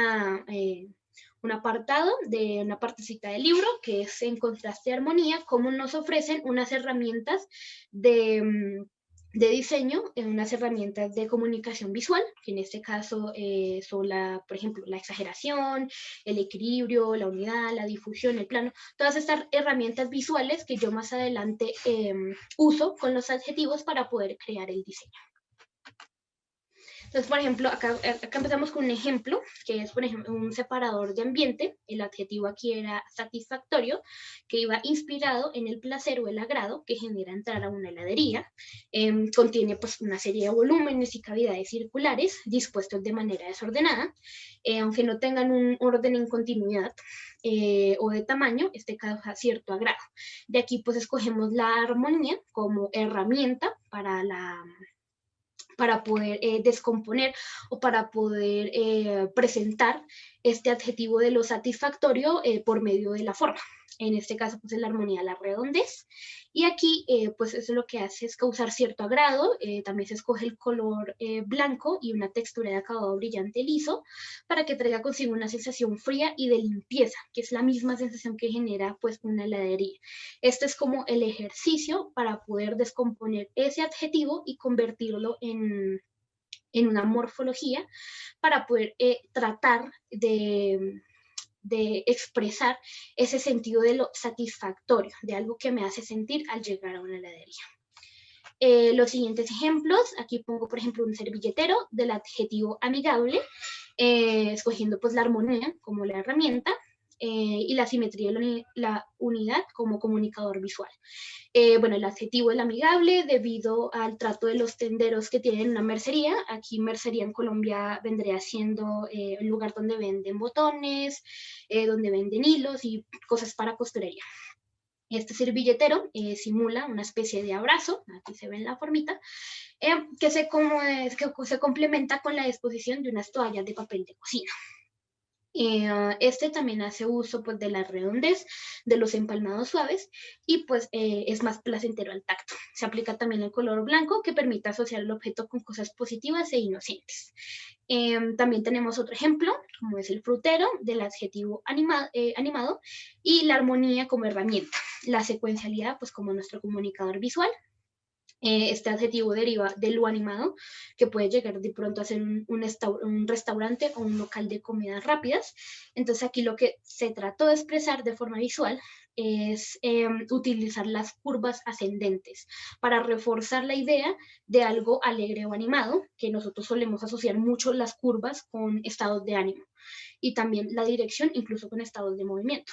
apartado de una partecita del libro, que es en contraste y armonía, cómo nos ofrecen unas herramientas de diseño, unas herramientas de comunicación visual, que en este caso son, por ejemplo, la exageración, el equilibrio, la unidad, la difusión, el plano, todas estas herramientas visuales que yo más adelante uso con los adjetivos para poder crear el diseño. Entonces, por ejemplo, acá empezamos con un ejemplo, que es, por ejemplo, un separador de ambiente. El adjetivo aquí era satisfactorio, que iba inspirado en el placer o el agrado que genera entrar a una heladería. Contiene pues una serie de volúmenes y cavidades circulares dispuestos de manera desordenada, aunque no tengan un orden en continuidad o de tamaño, este causa cierto agrado. De aquí pues escogemos la armonía como herramienta para poder descomponer o para poder presentar este adjetivo de lo satisfactorio por medio de la forma. En este caso, pues, es la armonía, la redondez. Y aquí, pues, eso lo que hace es causar cierto agrado. También se escoge el color blanco y una textura de acabado brillante liso para que traiga consigo una sensación fría y de limpieza, que es la misma sensación que genera, pues, una heladería. Este es como el ejercicio para poder descomponer ese adjetivo y convertirlo en una morfología para poder tratar de expresar ese sentido de lo satisfactorio, de algo que me hace sentir al llegar a una heladería. Los siguientes ejemplos, aquí pongo por ejemplo un servilletero del adjetivo amigable, escogiendo pues la armonía como la herramienta, y la simetría y la unidad como comunicador visual. Bueno, el adjetivo es amigable debido al trato de los tenderos que tienen una mercería. Aquí mercería en Colombia vendría siendo el lugar donde venden botones, donde venden hilos y cosas para costurería. Este servilletero simula una especie de abrazo, aquí se ve en la formita, que se complementa con la disposición de unas toallas de papel de cocina. Este también hace uso pues de la redondez de los empalmados suaves y pues es más placentero al tacto. Se aplica también el color blanco que permite asociar el objeto con cosas positivas e inocentes. También tenemos otro ejemplo, como es el frutero, del adjetivo animado y la armonía como herramienta. La secuencialidad pues como nuestro comunicador visual. Este adjetivo deriva de lo animado, que puede llegar de pronto a ser un restaurante o un local de comidas rápidas. Entonces aquí lo que se trató de expresar de forma visual es utilizar las curvas ascendentes para reforzar la idea de algo alegre o animado, que nosotros solemos asociar mucho las curvas con estados de ánimo y también la dirección incluso con estados de movimiento.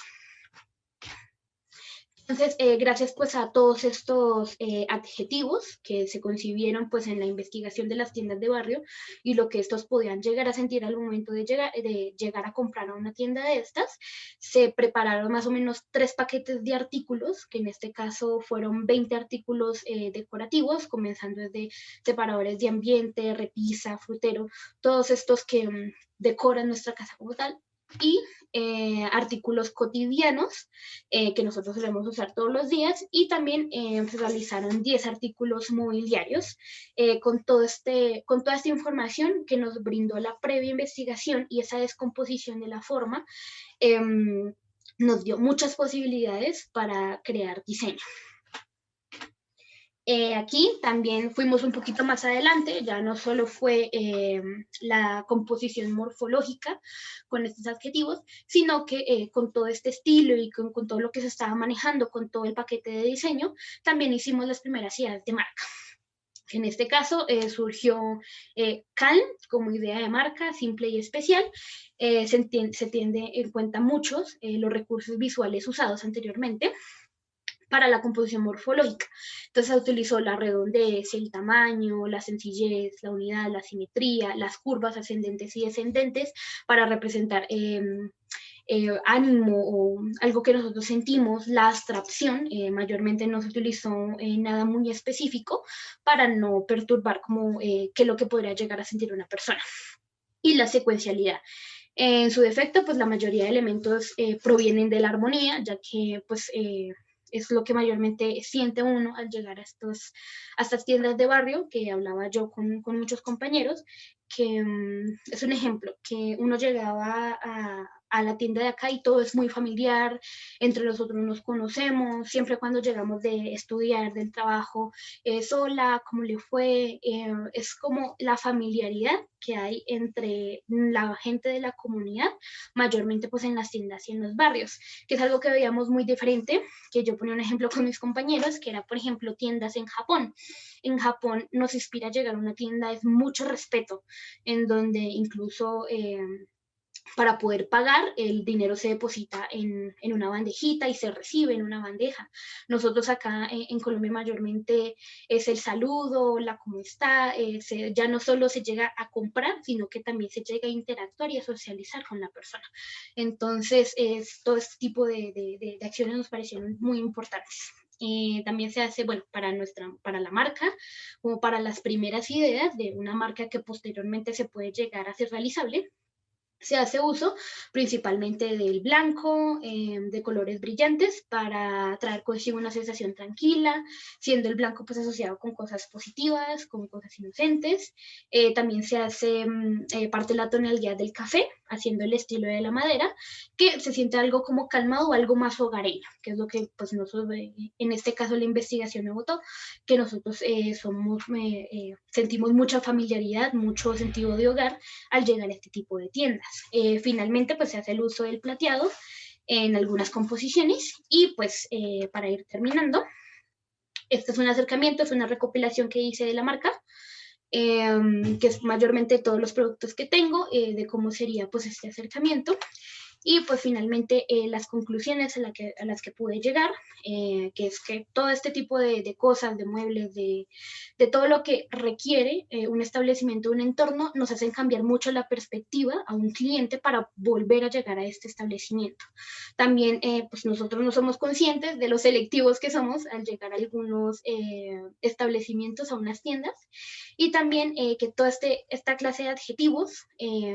Entonces, gracias pues a todos estos adjetivos que se concibieron pues en la investigación de las tiendas de barrio y lo que estos podían llegar a sentir al momento de llegar a comprar a una tienda de estas, se prepararon más o menos 3 paquetes de artículos, que en este caso fueron 20 artículos decorativos, comenzando desde separadores de ambiente, repisa, frutero, todos estos que decoran nuestra casa como tal, y artículos cotidianos que nosotros solemos usar todos los días, y también se realizaron 10 artículos mobiliarios con toda esta información que nos brindó la previa investigación y esa descomposición de la forma nos dio muchas posibilidades para crear diseño. Aquí también fuimos un poquito más adelante, ya no solo fue la composición morfológica con estos adjetivos, sino que con todo este estilo y con todo lo que se estaba manejando, con todo el paquete de diseño, también hicimos las primeras ideas de marca. En este caso surgió Calm como idea de marca, simple y especial. Se tiene en cuenta muchos los recursos visuales usados anteriormente para la composición morfológica. Entonces se utilizó la redondez, el tamaño, la sencillez, la unidad, la simetría, las curvas ascendentes y descendentes para representar ánimo o algo que nosotros sentimos. La abstracción, mayormente no se utilizó nada muy específico para no perturbar como qué es lo que podría llegar a sentir una persona. Y la secuencialidad. En su defecto, pues la mayoría de elementos provienen de la armonía, ya que pues es lo que mayormente siente uno al llegar a estas tiendas de barrio, que hablaba yo con muchos compañeros, que es un ejemplo, que uno llegaba a a la tienda de acá y todo es muy familiar, entre nosotros nos conocemos, siempre cuando llegamos de estudiar, del trabajo, hola, ¿cómo le fue? Es como la familiaridad que hay entre la gente de la comunidad, mayormente pues en las tiendas y en los barrios, que es algo que veíamos muy diferente, que yo ponía un ejemplo con mis compañeros, que era por ejemplo tiendas en Japón. En Japón nos inspira a llegar a una tienda, es mucho respeto, en donde incluso para poder pagar, el dinero se deposita en una bandejita y se recibe en una bandeja. Nosotros acá en Colombia mayormente es el saludo, la cómo está, ya no solo se llega a comprar, sino que también se llega a interactuar y a socializar con la persona. Entonces, todo este tipo de acciones nos parecieron muy importantes. También se hace, bueno, para la marca, como para las primeras ideas de una marca que posteriormente se puede llegar a ser realizable. Se hace uso principalmente del blanco, de colores brillantes, para traer consigo una sensación tranquila, siendo el blanco pues asociado con cosas positivas, con cosas inocentes. También se hace parte de la tonalidad del café, haciendo el estilo de la madera, que se siente algo como calmado o algo más hogareño, que es lo que pues nosotros, en este caso la investigación me votó, que nosotros sentimos mucha familiaridad, mucho sentido de hogar al llegar a este tipo de tiendas. Finalmente, pues se hace el uso del plateado en algunas composiciones y pues para ir terminando, este es un acercamiento, es una recopilación que hice de la marca, que es mayormente todos los productos que tengo, de cómo sería pues este acercamiento. Y pues finalmente las conclusiones a las que pude llegar, que es que todo este tipo de cosas, de muebles, de todo lo que requiere un establecimiento, un entorno, nos hacen cambiar mucho la perspectiva a un cliente para volver a llegar a este establecimiento. También pues nosotros no somos conscientes de los selectivos que somos al llegar a algunos establecimientos, a unas tiendas, y también que toda esta clase de adjetivos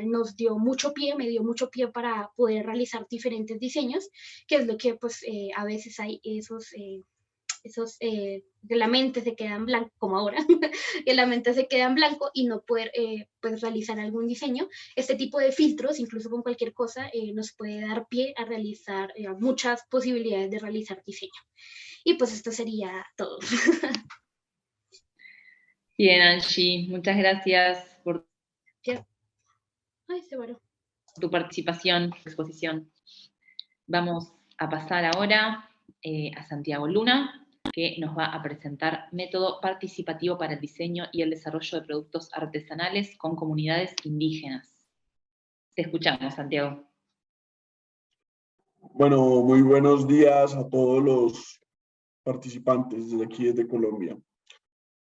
nos dio mucho pie, me dio mucho pie para poder realizar diferentes diseños, que es lo que pues a veces hay esos que la mente se queda en blanco, como ahora, que la mente se queda en blanco y no poder pues realizar algún diseño. Este tipo de filtros, incluso con cualquier cosa, nos puede dar pie a realizar muchas posibilidades de realizar diseño. Y pues esto sería todo. Bien, Angie, muchas gracias por Ay, se varó. tu participación, tu exposición. Vamos a pasar ahora a Santiago Luna, que nos va a presentar método participativo para el diseño y el desarrollo de productos artesanales con comunidades indígenas. Te escuchamos, Santiago. Bueno, muy buenos días a todos los participantes desde aquí, desde Colombia.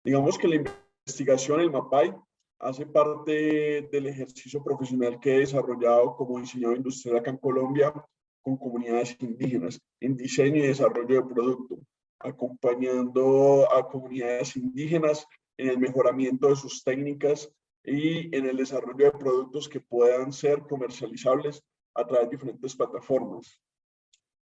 Digamos que la investigación, el MAPAI, hace parte del ejercicio profesional que he desarrollado como diseñador industrial acá en Colombia con comunidades indígenas en diseño y desarrollo de producto, acompañando a comunidades indígenas en el mejoramiento de sus técnicas y en el desarrollo de productos que puedan ser comercializables a través de diferentes plataformas.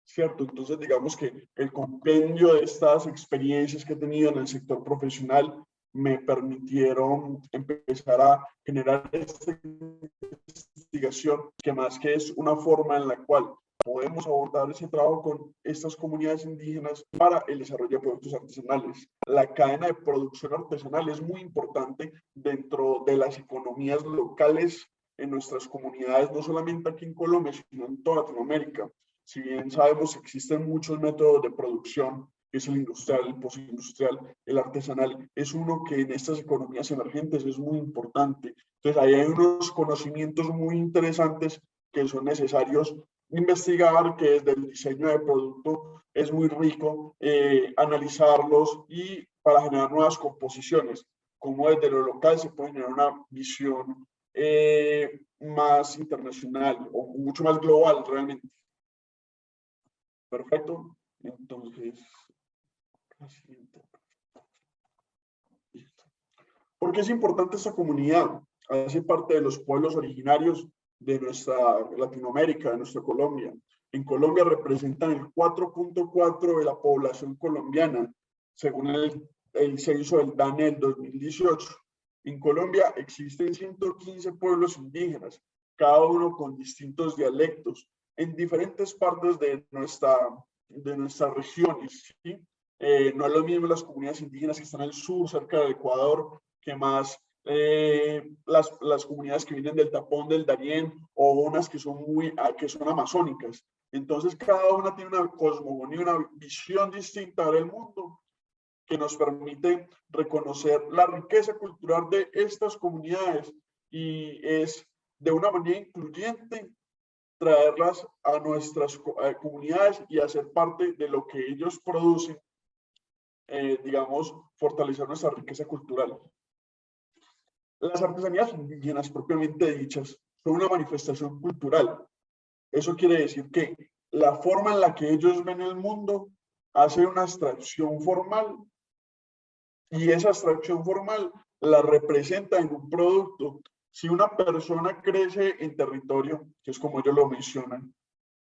¿Cierto? Entonces, digamos que el compendio de estas experiencias que he tenido en el sector profesional me permitieron empezar a generar esta investigación, que más que es una forma en la cual podemos abordar ese trabajo con estas comunidades indígenas para el desarrollo de productos artesanales. La cadena de producción artesanal es muy importante dentro de las economías locales en nuestras comunidades, no solamente aquí en Colombia, sino en toda Latinoamérica. Si bien sabemos que existen muchos métodos de producción, que es el industrial, el postindustrial, el artesanal, es uno que en estas economías emergentes es muy importante. Entonces, ahí hay unos conocimientos muy interesantes que son necesarios investigar, que desde el diseño de producto es muy rico analizarlos y para generar nuevas composiciones, como desde lo local se puede generar una visión más internacional o mucho más global realmente. Perfecto. Entonces, la siguiente. ¿Por qué es importante esta comunidad? Hace parte de los pueblos originarios de nuestra Latinoamérica, de nuestra Colombia. En Colombia representan el 4.4% de la población colombiana, según el censo del DANE del 2018. En Colombia existen 115 pueblos indígenas, cada uno con distintos dialectos, en diferentes partes de nuestras regiones, ¿sí? No es lo mismo las comunidades indígenas que están al sur, cerca del Ecuador, que más las comunidades que vienen del Tapón del Darién, o unas que son amazónicas. Entonces, cada una tiene una cosmogonía, una visión distinta del mundo, que nos permite reconocer la riqueza cultural de estas comunidades, y es de una manera incluyente traerlas a nuestras comunidades y hacer parte de lo que ellos producen, digamos, fortalecer nuestra riqueza cultural. Las artesanías indígenas propiamente dichas son una manifestación cultural. Eso quiere decir que la forma en la que ellos ven el mundo hace una abstracción formal, y esa abstracción formal la representa en un producto. Si una persona crece en territorio, que es como ellos lo mencionan,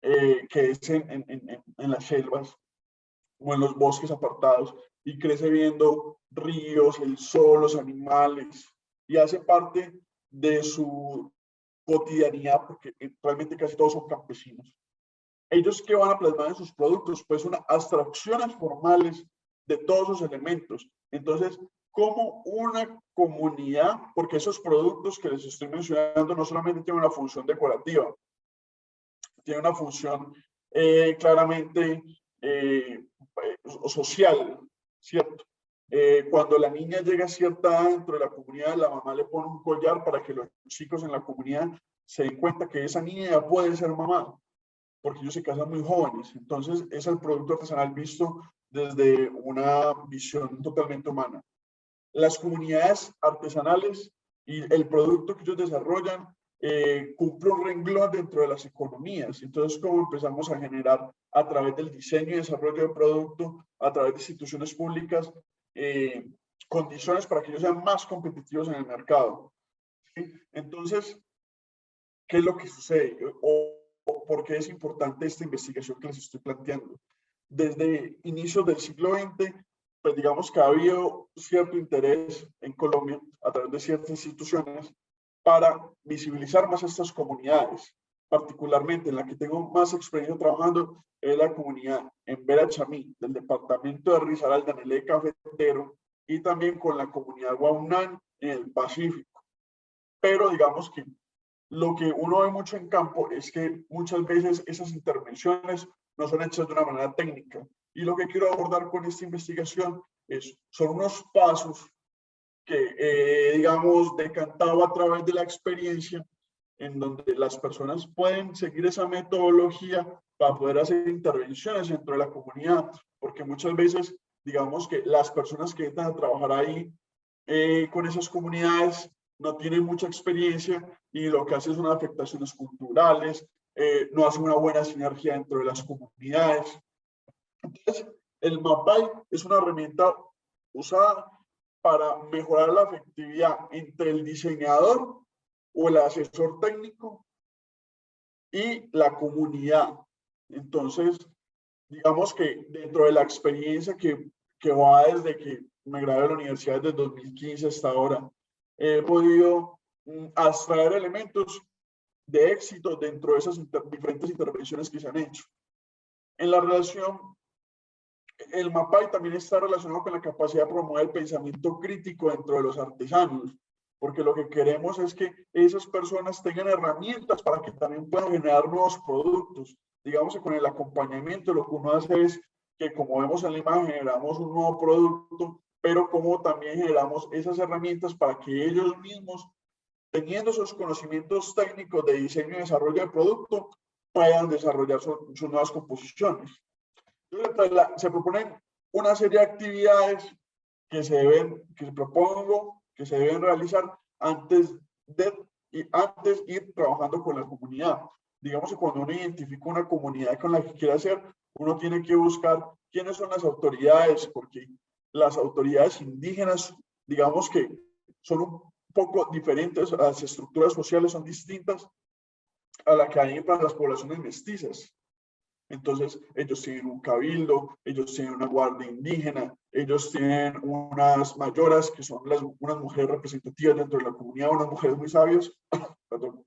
que es en las selvas o en los bosques apartados, y crece viendo ríos, el sol, los animales, y hace parte de su cotidianidad, porque realmente casi todos son campesinos. Ellos, que van a plasmar en sus productos, pues unas abstracciones formales de todos esos elementos. Entonces, como una comunidad, porque esos productos que les estoy mencionando no solamente tienen una función decorativa, tiene una función claramente social, ¿cierto? Cuando la niña llega a cierta edad dentro de la comunidad, la mamá le pone un collar para que los chicos en la comunidad se den cuenta que esa niña ya puede ser mamá, porque ellos se casan muy jóvenes. Entonces, es el producto artesanal visto desde una visión totalmente humana. Las comunidades artesanales y el producto que ellos desarrollan cumple un renglón dentro de las economías. Entonces, ¿cómo empezamos a generar a través del diseño y desarrollo de producto, a través de instituciones públicas, condiciones para que ellos sean más competitivos en el mercado? ¿Sí? Entonces, ¿qué es lo que sucede? ¿O por qué es importante esta investigación que les estoy planteando? Desde inicios del siglo XX, pues digamos que ha habido cierto interés en Colombia a través de ciertas instituciones para visibilizar más estas comunidades. Particularmente en la que tengo más experiencia trabajando es la comunidad en Vera Chamí, del departamento de Risaralda, en el eje cafetero, y también con la comunidad Guaunán en el Pacífico. Pero digamos que lo que uno ve mucho en campo es que muchas veces esas intervenciones no son hechas de una manera técnica. Y lo que quiero abordar con esta investigación son unos pasos que, digamos, decantado a través de la experiencia, en donde las personas pueden seguir esa metodología para poder hacer intervenciones dentro de la comunidad, porque muchas veces, digamos que las personas que entran a trabajar ahí con esas comunidades no tienen mucha experiencia, y lo que hacen son afectaciones culturales, no hacen una buena sinergia dentro de las comunidades. Entonces, el MAPAI es una herramienta usada para mejorar la efectividad entre el diseñador o el asesor técnico y la comunidad. Entonces, digamos que dentro de la experiencia que va desde que me gradué de la universidad desde 2015 hasta ahora, he podido abstraer elementos de éxito dentro de esas diferentes intervenciones que se han hecho. En la relación, el MAPAI también está relacionado con la capacidad de promover el pensamiento crítico dentro de los artesanos, porque lo que queremos es que esas personas tengan herramientas para que también puedan generar nuevos productos. Digamos que con el acompañamiento lo que uno hace es que, como vemos en la imagen, generamos un nuevo producto, pero como también generamos esas herramientas para que ellos mismos, teniendo esos conocimientos técnicos de diseño y desarrollo de producto, puedan desarrollar sus nuevas composiciones. Entonces, se proponen una serie de actividades que se deben realizar antes de ir trabajando con la comunidad. Digamos que cuando uno identifica una comunidad con la que quiere hacer, uno tiene que buscar quiénes son las autoridades, porque las autoridades indígenas, digamos que son un poco diferentes, las estructuras sociales son distintas a la que hay para las poblaciones mestizas. Entonces, ellos tienen un cabildo, ellos tienen una guardia indígena, ellos tienen unas mayoras que son unas mujeres representativas dentro de la comunidad, unas mujeres muy sabias. Perdón.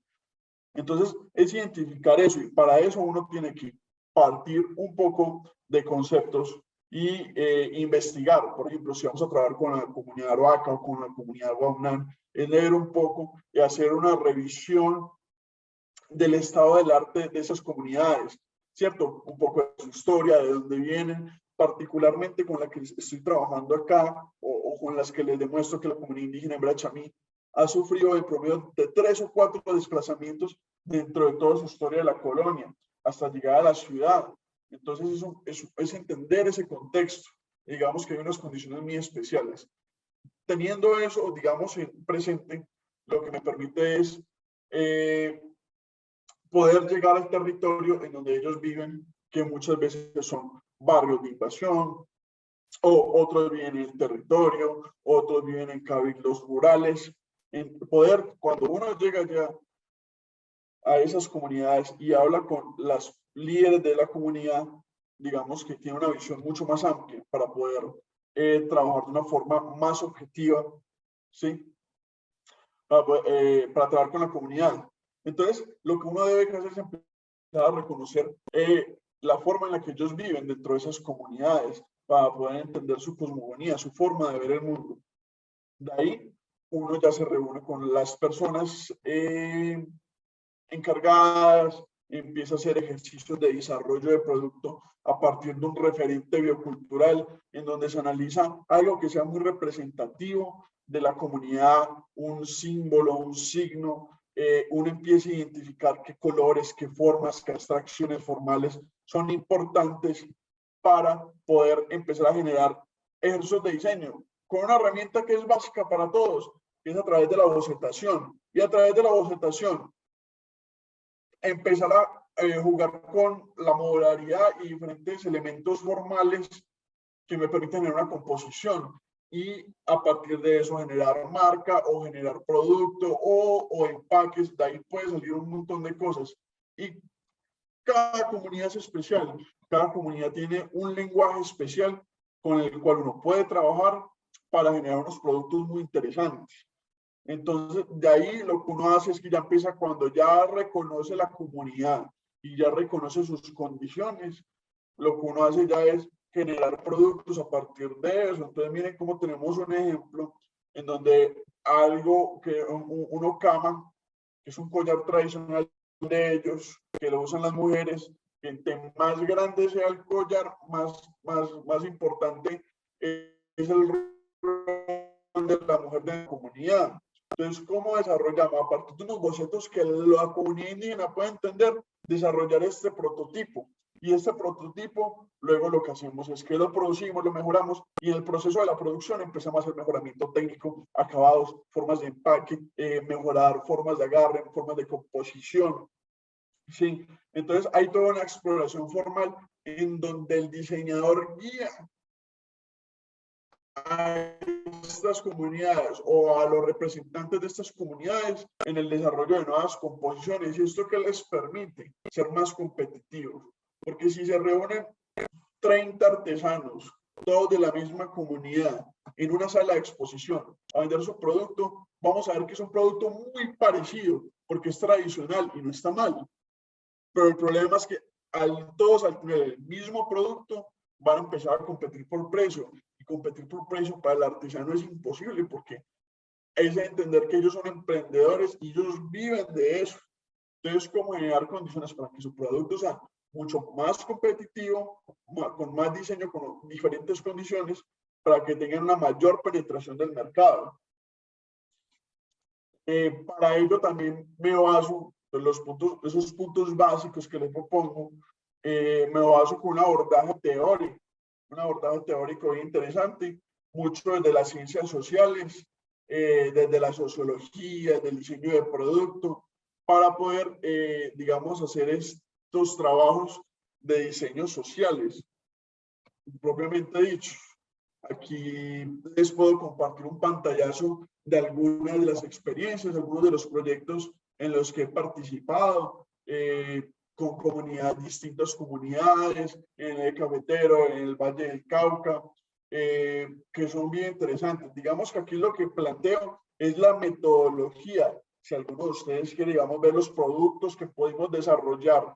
Entonces, es identificar eso, y para eso uno tiene que partir un poco de conceptos y investigar. Por ejemplo, si vamos a trabajar con la comunidad Aroaca o con la comunidad Guaunán, es leer un poco y hacer una revisión del estado del arte de esas comunidades, ¿cierto? Un poco de su historia, de dónde vienen, particularmente con la que estoy trabajando acá, o con las que les demuestro que la comunidad indígena en Brachamí ha sufrido en promedio de 3 o 4 desplazamientos dentro de toda su historia de la colonia, hasta llegar a la ciudad. Entonces, es entender ese contexto. Digamos que hay unas condiciones muy especiales. Teniendo eso, digamos, presente, lo que me permite es poder llegar al territorio en donde ellos viven, que muchas veces son barrios de invasión, o otros viven en el territorio, otros viven en cabildos rurales. En poder, cuando uno llega ya a esas comunidades y habla con las líderes de la comunidad, digamos que tiene una visión mucho más amplia para poder trabajar de una forma más objetiva, ¿sí? Para trabajar con la comunidad. Entonces, lo que uno debe hacer es empezar a reconocer la forma en la que ellos viven dentro de esas comunidades para poder entender su cosmogonía, su forma de ver el mundo. De ahí, uno ya se reúne con las personas encargadas, empieza a hacer ejercicios de desarrollo de producto a partir de un referente biocultural en donde se analiza algo que sea muy representativo de la comunidad, un símbolo, un signo, uno empieza a identificar qué colores, qué formas, qué abstracciones formales son importantes para poder empezar a generar ejercicios de diseño con una herramienta que es básica para todos, que es a través de la bocetación. Y a través de la bocetación empezar a jugar con la modularidad y diferentes elementos formales que me permiten generar una composición y a partir de eso generar marca o generar producto o empaques. De ahí puede salir un montón de cosas. Y cada comunidad es especial, cada comunidad tiene un lenguaje especial con el cual uno puede trabajar para generar unos productos muy interesantes. Entonces, de ahí lo que uno hace es que ya empieza cuando ya reconoce la comunidad y ya reconoce sus condiciones, lo que uno hace ya es generar productos a partir de eso. Entonces, miren cómo tenemos un ejemplo en donde algo que uno cama, que es un collar tradicional de ellos, que lo usan las mujeres, que entre más grande sea el collar, más importante es el rol de la mujer de la comunidad. Entonces, ¿cómo desarrollamos? A partir de unos bocetos que la comunidad indígena pueda entender, desarrollar este prototipo. Y este prototipo, luego lo que hacemos es que lo producimos, lo mejoramos, y en el proceso de la producción empezamos a hacer mejoramiento técnico, acabados, formas de empaque, mejorar formas de agarre, formas de composición. Sí, entonces hay toda una exploración formal en donde el diseñador guía a estas comunidades o a los representantes de estas comunidades en el desarrollo de nuevas composiciones, y esto que les permite ser más competitivos, porque si se reúnen 30 artesanos, todos de la misma comunidad, en una sala de exposición a vender su producto, vamos a ver que es un producto muy parecido, porque es tradicional y no está mal, pero el problema es que todos al tener el mismo producto van a empezar a competir por precio, y competir por precio para el artesano es imposible, porque es entender que ellos son emprendedores y ellos viven de eso. Entonces, ¿cómo generar condiciones para que su producto sea mucho más competitivo, con más diseño, con diferentes condiciones, para que tengan una mayor penetración del mercado? Para ello también me baso en esos puntos básicos que les propongo, me baso con un abordaje teórico bien interesante, mucho desde las ciencias sociales, desde la sociología, desde el diseño de producto, para poder, digamos, hacer estos trabajos de diseño sociales, propiamente dicho. Aquí les puedo compartir un pantallazo de algunas de las experiencias, algunos de los proyectos en los que he participado, con distintas comunidades, en el Cafetero, en el Valle del Cauca, que son bien interesantes. Digamos que aquí lo que planteo es la metodología, si alguno de ustedes quiere, digamos, ver los productos que podemos desarrollar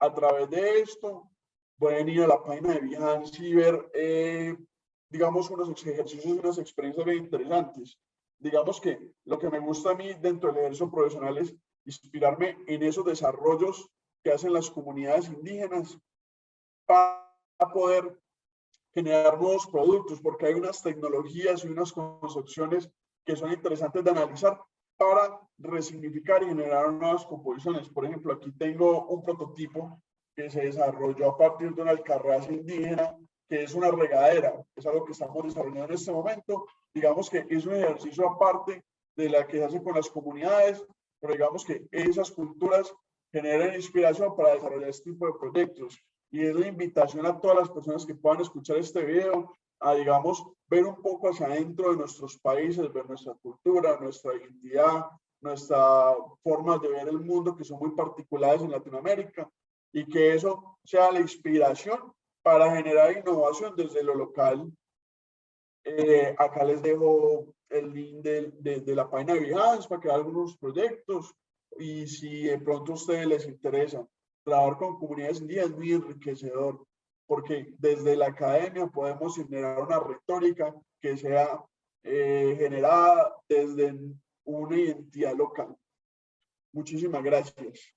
a través de esto, pueden ir a la página de Behance y ver, digamos, unos ejercicios y unas experiencias bien interesantes. Digamos que lo que me gusta a mí dentro del ejercicio profesional es inspirarme en esos desarrollos que hacen las comunidades indígenas para poder generar nuevos productos, porque hay unas tecnologías y unas concepciones que son interesantes de analizar para resignificar y generar nuevas composiciones. Por ejemplo, aquí tengo un prototipo que se desarrolló a partir de una alcarraza indígena, que es una regadera. Es algo que estamos desarrollando en este momento. Digamos que es un ejercicio aparte de la que se hace con las comunidades, pero digamos que esas culturas generan inspiración para desarrollar este tipo de proyectos. Y es la invitación a todas las personas que puedan escuchar este video a, digamos, ver un poco hacia adentro de nuestros países, ver nuestra cultura, nuestra identidad, nuestra forma de ver el mundo, que son muy particulares en Latinoamérica, y que eso sea la inspiración para generar innovación desde lo local. Acá les dejo el link de la página de Behance para que hagan algunos proyectos, y si de pronto a ustedes les interesa trabajar con comunidades indígenas, es muy enriquecedor, porque desde la academia podemos generar una retórica que sea generada desde una identidad local. Muchísimas gracias.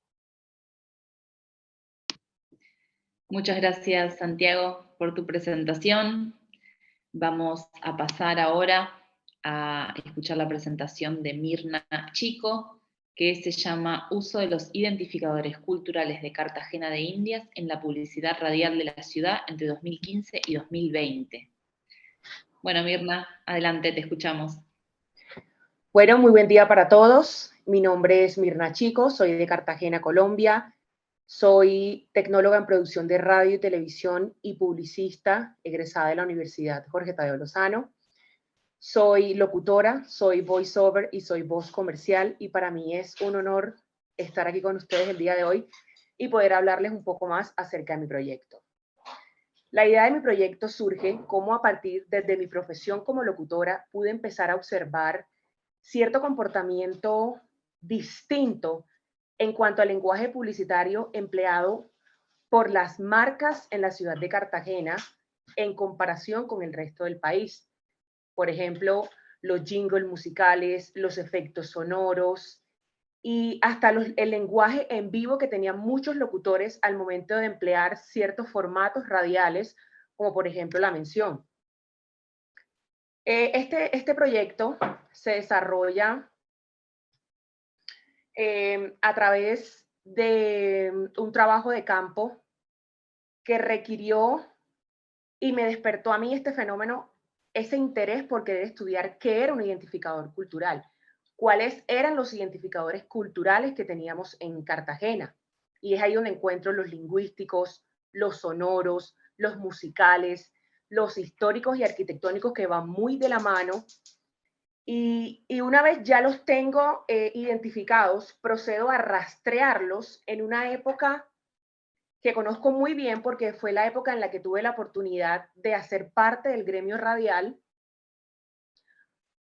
Muchas gracias, Santiago, por tu presentación. Vamos a pasar ahora a escuchar la presentación de Mirna Chico, que se llama Uso de los identificadores culturales de Cartagena de Indias en la publicidad radial de la ciudad entre 2015 y 2020. Bueno, Mirna, adelante, te escuchamos. Bueno, muy buen día para todos. Mi nombre es Mirna Chico, soy de Cartagena, Colombia. Soy tecnóloga en producción de radio y televisión y publicista, egresada de la Universidad Jorge Tadeo Lozano. Soy locutora, soy voiceover y soy voz comercial, y para mí es un honor estar aquí con ustedes el día de hoy y poder hablarles un poco más acerca de mi proyecto. La idea de mi proyecto surge como a partir desde mi profesión como locutora pude empezar a observar cierto comportamiento distinto en cuanto al lenguaje publicitario empleado por las marcas en la ciudad de Cartagena en comparación con el resto del país. Por ejemplo, los jingles musicales, los efectos sonoros y hasta el lenguaje en vivo que tenían muchos locutores al momento de emplear ciertos formatos radiales, como por ejemplo la mención. Este proyecto se desarrolla a través de un trabajo de campo que requirió y me despertó a mí este fenómeno, ese interés por querer estudiar qué era un identificador cultural, cuáles eran los identificadores culturales que teníamos en Cartagena. Y es ahí donde encuentro los lingüísticos, los sonoros, los musicales, los históricos y arquitectónicos que van muy de la mano. Y una vez ya los tengo identificados, procedo a rastrearlos en una época que conozco muy bien porque fue la época en la que tuve la oportunidad de hacer parte del gremio radial,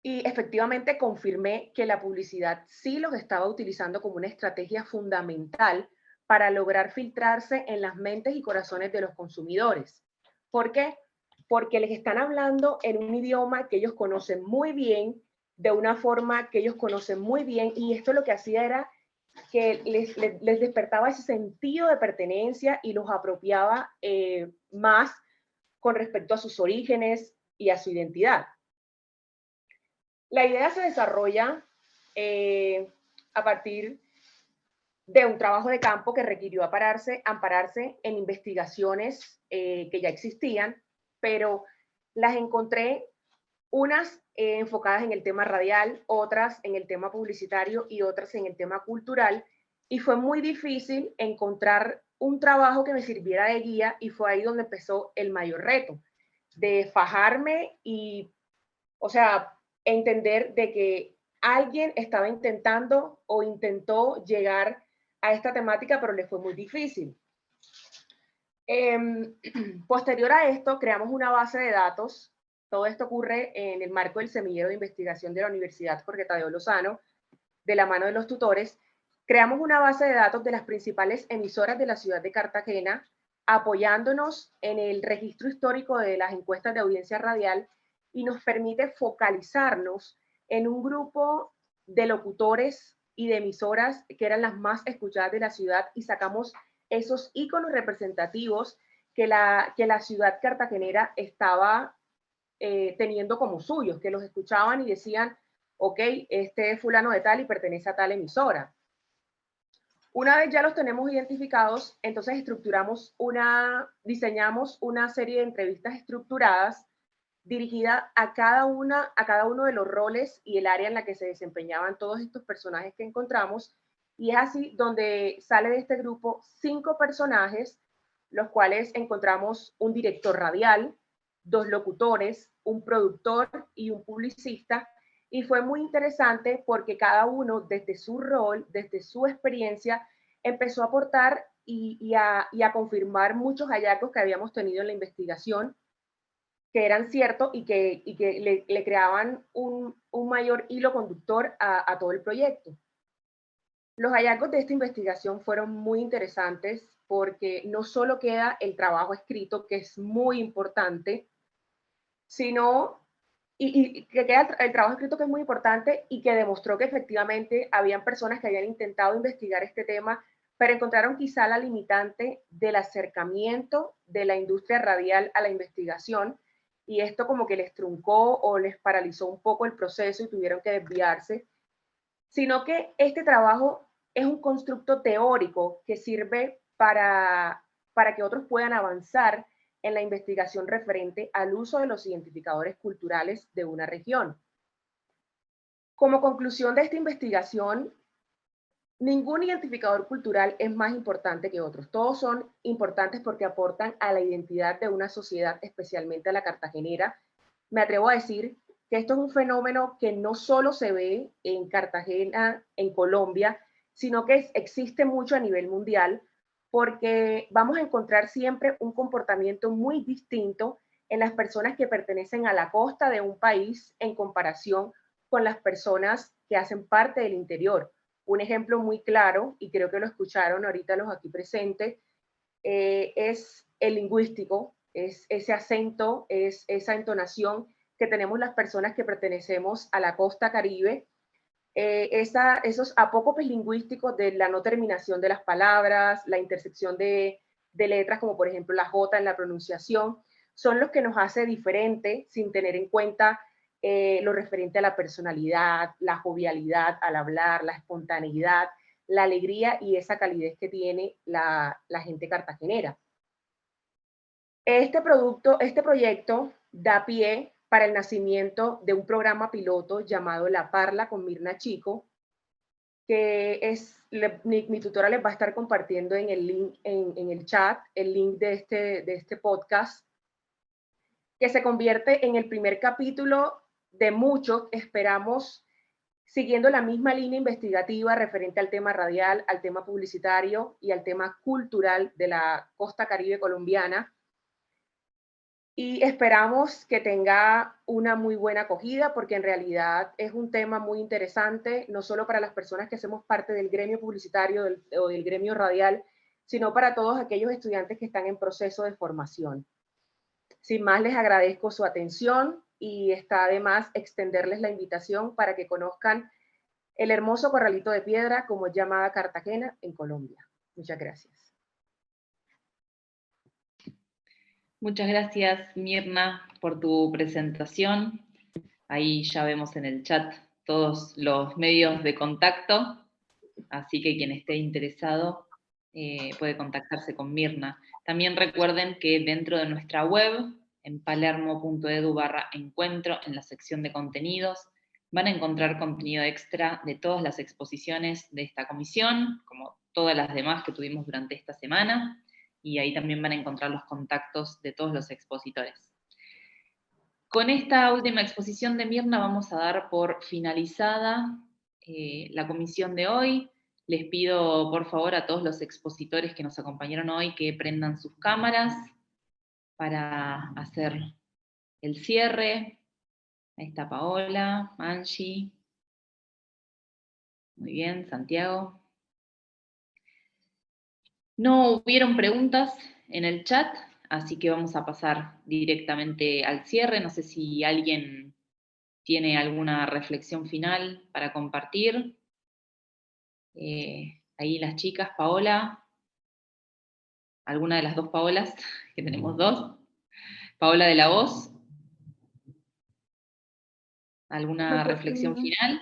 y efectivamente confirmé que la publicidad sí los estaba utilizando como una estrategia fundamental para lograr filtrarse en las mentes y corazones de los consumidores. ¿Por qué? Porque les están hablando en un idioma que ellos conocen muy bien, de una forma que ellos conocen muy bien, y esto lo que hacía era que les despertaba ese sentido de pertenencia y los apropiaba más con respecto a sus orígenes y a su identidad. La idea se desarrolla a partir de un trabajo de campo que requirió ampararse en investigaciones que ya existían, pero las encontré unas enfocadas en el tema radial, otras en el tema publicitario y otras en el tema cultural, y fue muy difícil encontrar un trabajo que me sirviera de guía, y fue ahí donde empezó el mayor reto, de fajarme y, o sea, entender de que alguien estaba intentando o intentó llegar a esta temática, pero le fue muy difícil. Posterior a esto, creamos una base de datos. Todo esto ocurre en el marco del semillero de investigación de la Universidad Jorge Tadeo Lozano, de la mano de los tutores, creamos una base de datos de las principales emisoras de la ciudad de Cartagena, apoyándonos en el registro histórico de las encuestas de audiencia radial, y nos permite focalizarnos en un grupo de locutores y de emisoras que eran las más escuchadas de la ciudad, y sacamos esos íconos representativos que la ciudad cartagenera estaba teniendo como suyos, que los escuchaban y decían, ok, este es fulano de tal y pertenece a tal emisora. Una vez ya los tenemos identificados, entonces diseñamos una serie de entrevistas estructuradas dirigida a cada uno de los roles y el área en la que se desempeñaban todos estos personajes que encontramos, y es así donde sale de este grupo 5 personajes, los cuales encontramos un director radial, 2 locutores, un productor y un publicista, y fue muy interesante porque cada uno desde su rol, desde su experiencia, empezó a aportar y a confirmar muchos hallazgos que habíamos tenido en la investigación, que eran ciertos y que le creaban un mayor hilo conductor a todo el proyecto. Los hallazgos de esta investigación fueron muy interesantes porque no solo queda el trabajo escrito, que es muy importante, sino y que queda el trabajo escrito, que es muy importante y que demostró que efectivamente habían personas que habían intentado investigar este tema, pero encontraron quizá la limitante del acercamiento de la industria radial a la investigación, y esto como que les truncó o les paralizó un poco el proceso y tuvieron que desviarse, sino que este trabajo es un constructo teórico que sirve para que otros puedan avanzar en la investigación referente al uso de los identificadores culturales de una región. Como conclusión de esta investigación, ningún identificador cultural es más importante que otros. Todos son importantes porque aportan a la identidad de una sociedad, especialmente a la cartagenera. Me atrevo a decir que esto es un fenómeno que no solo se ve en Cartagena, en Colombia, sino que existe mucho a nivel mundial, porque vamos a encontrar siempre un comportamiento muy distinto en las personas que pertenecen a la costa de un país en comparación con las personas que hacen parte del interior. Un ejemplo muy claro, y creo que lo escucharon ahorita los aquí presentes, es el lingüístico, es ese acento, es esa entonación que tenemos las personas que pertenecemos a la costa Caribe, esos apócopes lingüísticos de la no terminación de las palabras, la intersección de letras, como por ejemplo la J en la pronunciación, son los que nos hace diferente sin tener en cuenta lo referente a la personalidad, la jovialidad al hablar, la espontaneidad, la alegría y esa calidez que tiene la gente cartagenera. Este proyecto da pie para el nacimiento de un programa piloto llamado La Parla con Mirna Chico, que mi tutora les va a estar compartiendo en el link, en el chat, el link de este podcast, que se convierte en el primer capítulo de muchos, esperamos, siguiendo la misma línea investigativa referente al tema radial, al tema publicitario y al tema cultural de la costa caribe colombiana. Y esperamos que tenga una muy buena acogida, porque en realidad es un tema muy interesante, no solo para las personas que hacemos parte del gremio publicitario o del gremio radial, sino para todos aquellos estudiantes que están en proceso de formación. Sin más, les agradezco su atención y está de más extenderles la invitación para que conozcan el hermoso Corralito de Piedra, como es llamada Cartagena en Colombia. Muchas gracias. Muchas gracias, Mirna, por tu presentación. Ahí ya vemos en el chat todos los medios de contacto, así que quien esté interesado puede contactarse con Mirna. También recuerden que dentro de nuestra web, en palermo.edu/encuentro, en la sección de contenidos, van a encontrar contenido extra de todas las exposiciones de esta comisión, como todas las demás que tuvimos durante esta semana, y ahí también van a encontrar los contactos de todos los expositores. Con esta última exposición de Mirna vamos a dar por finalizada la comisión de hoy. Les pido por favor a todos los expositores que nos acompañaron hoy que prendan sus cámaras para hacer el cierre. Ahí está Paola, Angie. Muy bien, Santiago. No hubieron preguntas en el chat, así que vamos a pasar directamente al cierre. No sé si alguien tiene alguna reflexión final para compartir. Ahí las chicas, Paola. ¿Alguna de las dos Paolas? Que tenemos dos. Paola de la Voz. ¿Alguna reflexión final?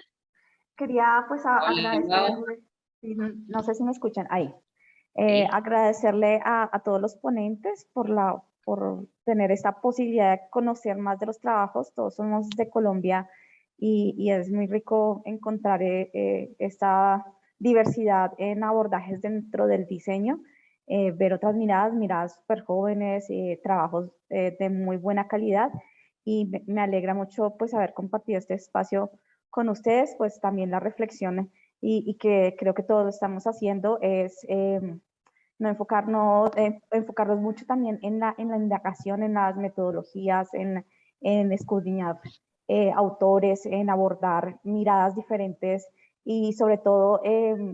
Quería pues Paola del Vago. agradecerle, no sé si me escuchan ahí, Sí. agradecerle a todos los ponentes por tener esta posibilidad de conocer más de los trabajos. Todos somos de Colombia y es muy rico encontrar esta diversidad en abordajes dentro del diseño, ver otras miradas súper jóvenes, trabajos de muy buena calidad, y me alegra mucho pues haber compartido este espacio con ustedes. Pues también la reflexión y que creo que todos lo estamos haciendo es no enfocarnos mucho también en la indagación, en las metodologías, en escudriñar autores, en abordar miradas diferentes y sobre todo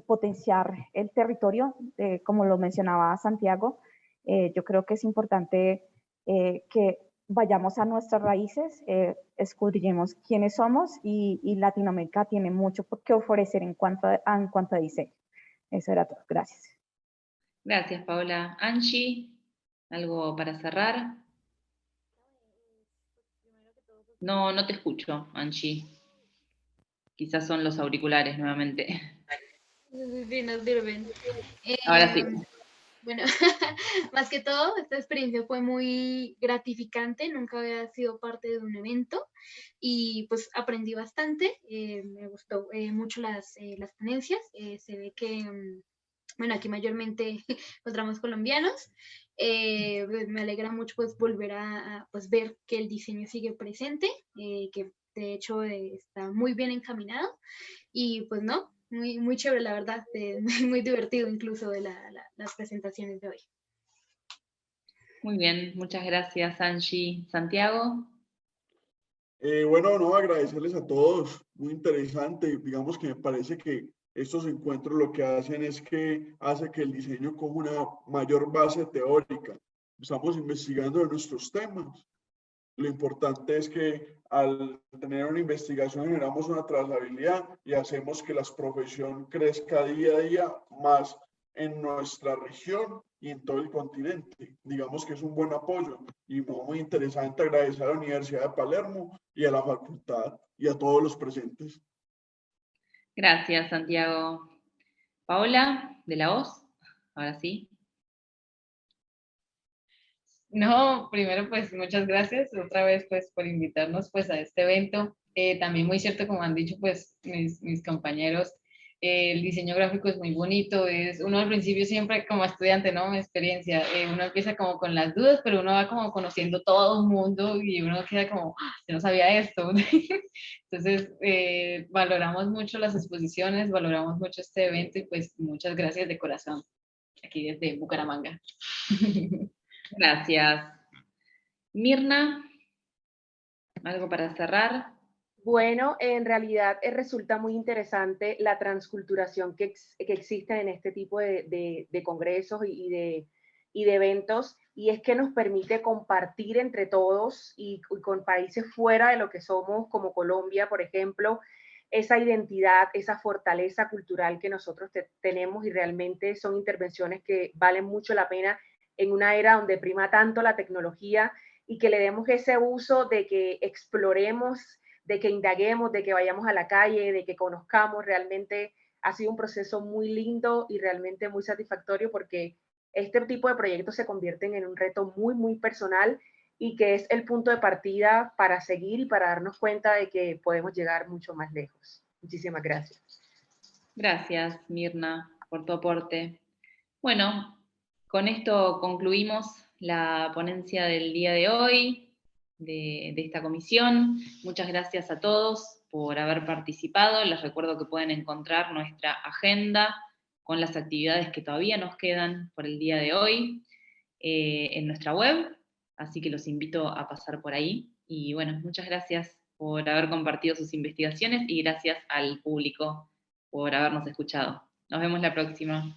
potenciar el territorio, como lo mencionaba Santiago. Yo creo que es importante que vayamos a nuestras raíces, escudriñemos quiénes somos, y Latinoamérica tiene mucho que ofrecer en cuanto a diseño. Eso era todo. Gracias. Gracias, Paola. Angie, ¿algo para cerrar? No te escucho, Angie. Quizás son los auriculares nuevamente. Sí, nos sirven. Ahora sí. Bueno, más que todo, esta experiencia fue muy gratificante. Nunca había sido parte de un evento y pues aprendí bastante. Me gustó mucho las ponencias. Se ve que, bueno, aquí mayormente encontramos colombianos. Pues, me alegra mucho pues volver a, pues, ver que el diseño sigue presente, que de hecho está muy bien encaminado. Y pues no, muy, muy chévere, la verdad, muy divertido incluso de las presentaciones de hoy. Muy bien, muchas gracias, Angie. Santiago. Bueno, no, agradecerles a todos, muy interesante. Digamos que me parece que estos encuentros lo que hacen es que hace que el diseño coja una mayor base teórica. Estamos investigando en nuestros temas. Lo importante es que al tener una investigación generamos una trazabilidad y hacemos que la profesión crezca día a día más en nuestra región y en todo el continente. Digamos que es un buen apoyo y muy interesante. Agradecer a la Universidad de Palermo y a la facultad y a todos los presentes. Gracias, Santiago. Paola, de la Voz. Ahora sí. No, primero pues muchas gracias otra vez pues por invitarnos pues a este evento. También muy cierto, como han dicho pues mis compañeros, el diseño gráfico es muy bonito, es uno al principio siempre como estudiante, ¿no? Mi experiencia, uno empieza como con las dudas, pero uno va como conociendo todo el mundo y uno queda como, "Ah, yo no sabía esto". Entonces, valoramos mucho las exposiciones, valoramos mucho este evento y pues muchas gracias de corazón, aquí desde Bucaramanga. Gracias. Mirna, ¿algo para cerrar? Bueno, en realidad resulta muy interesante la transculturación que existe en este tipo de congresos y de eventos, y es que nos permite compartir entre todos y con países fuera de lo que somos, como Colombia, por ejemplo, esa identidad, esa fortaleza cultural que nosotros tenemos, y realmente son intervenciones que valen mucho la pena en una era donde prima tanto la tecnología, y que le demos ese uso de que exploremos, de que indaguemos, de que vayamos a la calle, de que conozcamos. Realmente ha sido un proceso muy lindo y realmente muy satisfactorio, porque este tipo de proyectos se convierten en un reto muy, muy personal, y que es el punto de partida para seguir y para darnos cuenta de que podemos llegar mucho más lejos. Muchísimas gracias. Gracias, Mirna, por tu aporte. Bueno, con esto concluimos la ponencia del día de hoy, de esta comisión. Muchas gracias a todos por haber participado. Les recuerdo que pueden encontrar nuestra agenda con las actividades que todavía nos quedan por el día de hoy en nuestra web, así que los invito a pasar por ahí. Y bueno, muchas gracias por haber compartido sus investigaciones y gracias al público por habernos escuchado. Nos vemos la próxima.